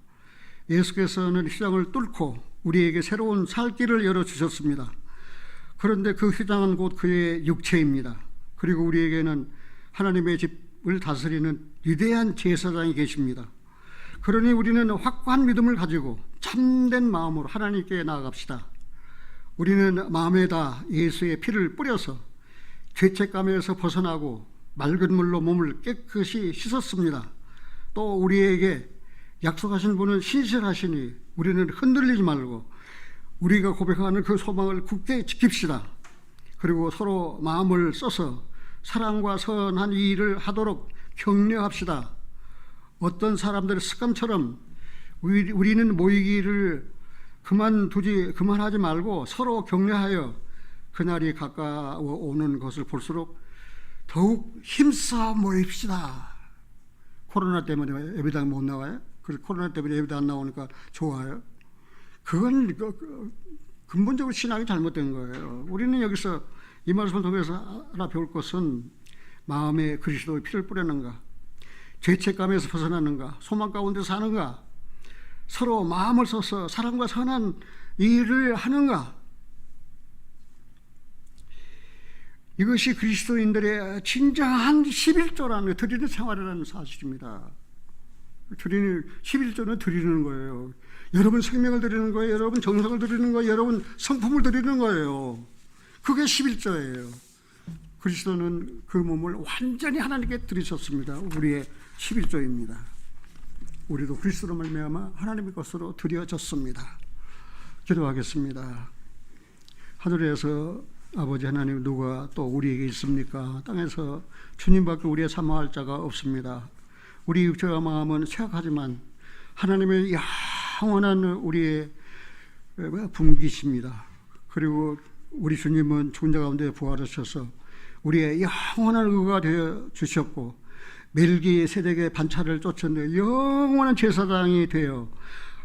예수께서는 휘장을 뚫고 우리에게 새로운 살 길을 열어주셨습니다. 그런데 그 휘장은 곧 그의 육체입니다. 그리고 우리에게는 하나님의 집을 다스리는 위대한 제사장이 계십니다. 그러니 우리는 확고한 믿음을 가지고 참된 마음으로 하나님께 나아갑시다. 우리는 마음에다 예수의 피를 뿌려서 죄책감에서 벗어나고 맑은 물로 몸을 깨끗이 씻었습니다. 또 우리에게 약속하신 분은 신실하시니 우리는 흔들리지 말고 우리가 고백하는 그 소망을 굳게 지킵시다. 그리고 서로 마음을 써서 사랑과 선한 일을 하도록 격려합시다. 어떤 사람들의 습관처럼 우리는 모이기를 그만하지 말고 서로 격려하여 그날이 가까워 오는 것을 볼수록 더욱 힘써 모입시다. 코로나 때문에 예배당 못 나와요? 그래서 코로나 때문에 예배도 안 나오니까 좋아요. 그건 근본적으로 신앙이 잘못된 거예요. 우리는 여기서 이 말씀을 통해서 하나 배울 것은 마음에 그리스도의 피를 뿌리는가, 죄책감에서 벗어나는가, 소망 가운데 사는가, 서로 마음을 써서 사랑과 선한 일을 하는가. 이것이 그리스도인들의 진정한 11조라는 드리는 생활이라는 사실입니다. 11조는 드리는 거예요. 여러분 생명을 드리는 거예요. 여러분 정성을 드리는 거예요. 여러분 성품을 드리는 거예요. 그게 11조예요. 그리스도는 그 몸을 완전히 하나님께 드리셨습니다. 우리의 11조입니다. 우리도 그리스도로 말미암아 하나님의 것으로 드려졌습니다. 기도하겠습니다. 하늘에서 아버지 하나님, 누가 또 우리에게 있습니까? 땅에서 주님밖에 우리의 사모할 자가 없습니다. 우리 육체와 마음은 쇠약하지만 하나님의 영원한 우리의 분기십니다. 그리고 우리 주님은 죽은 자 가운데 부활하셔서 우리의 영원한 의가 되어 주셨고, 멜기 세덱의 반차를 쫓았는데 영원한 제사장이 되어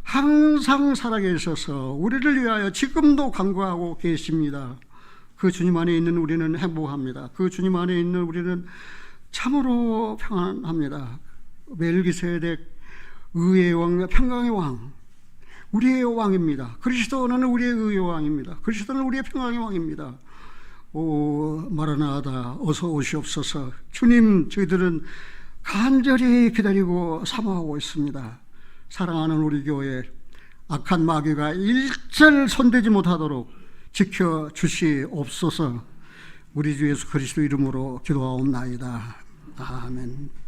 항상 살아계셔서 우리를 위하여 지금도 간구하고 계십니다. 그 주님 안에 있는 우리는 행복합니다. 그 주님 안에 있는 우리는 참으로 평안합니다. 멜기세덱, 의의 왕, 평강의 왕, 우리의 왕입니다. 그리스도는 우리의 의의 왕입니다. 그리스도는 우리의 평강의 왕입니다. 오 마라나다, 어서 오시옵소서. 주님, 저희들은 간절히 기다리고 사모하고 있습니다. 사랑하는 우리 교회, 악한 마귀가 일절 손대지 못하도록 지켜주시옵소서. 우리 주 예수 그리스도 이름으로 기도하옵나이다. 아멘.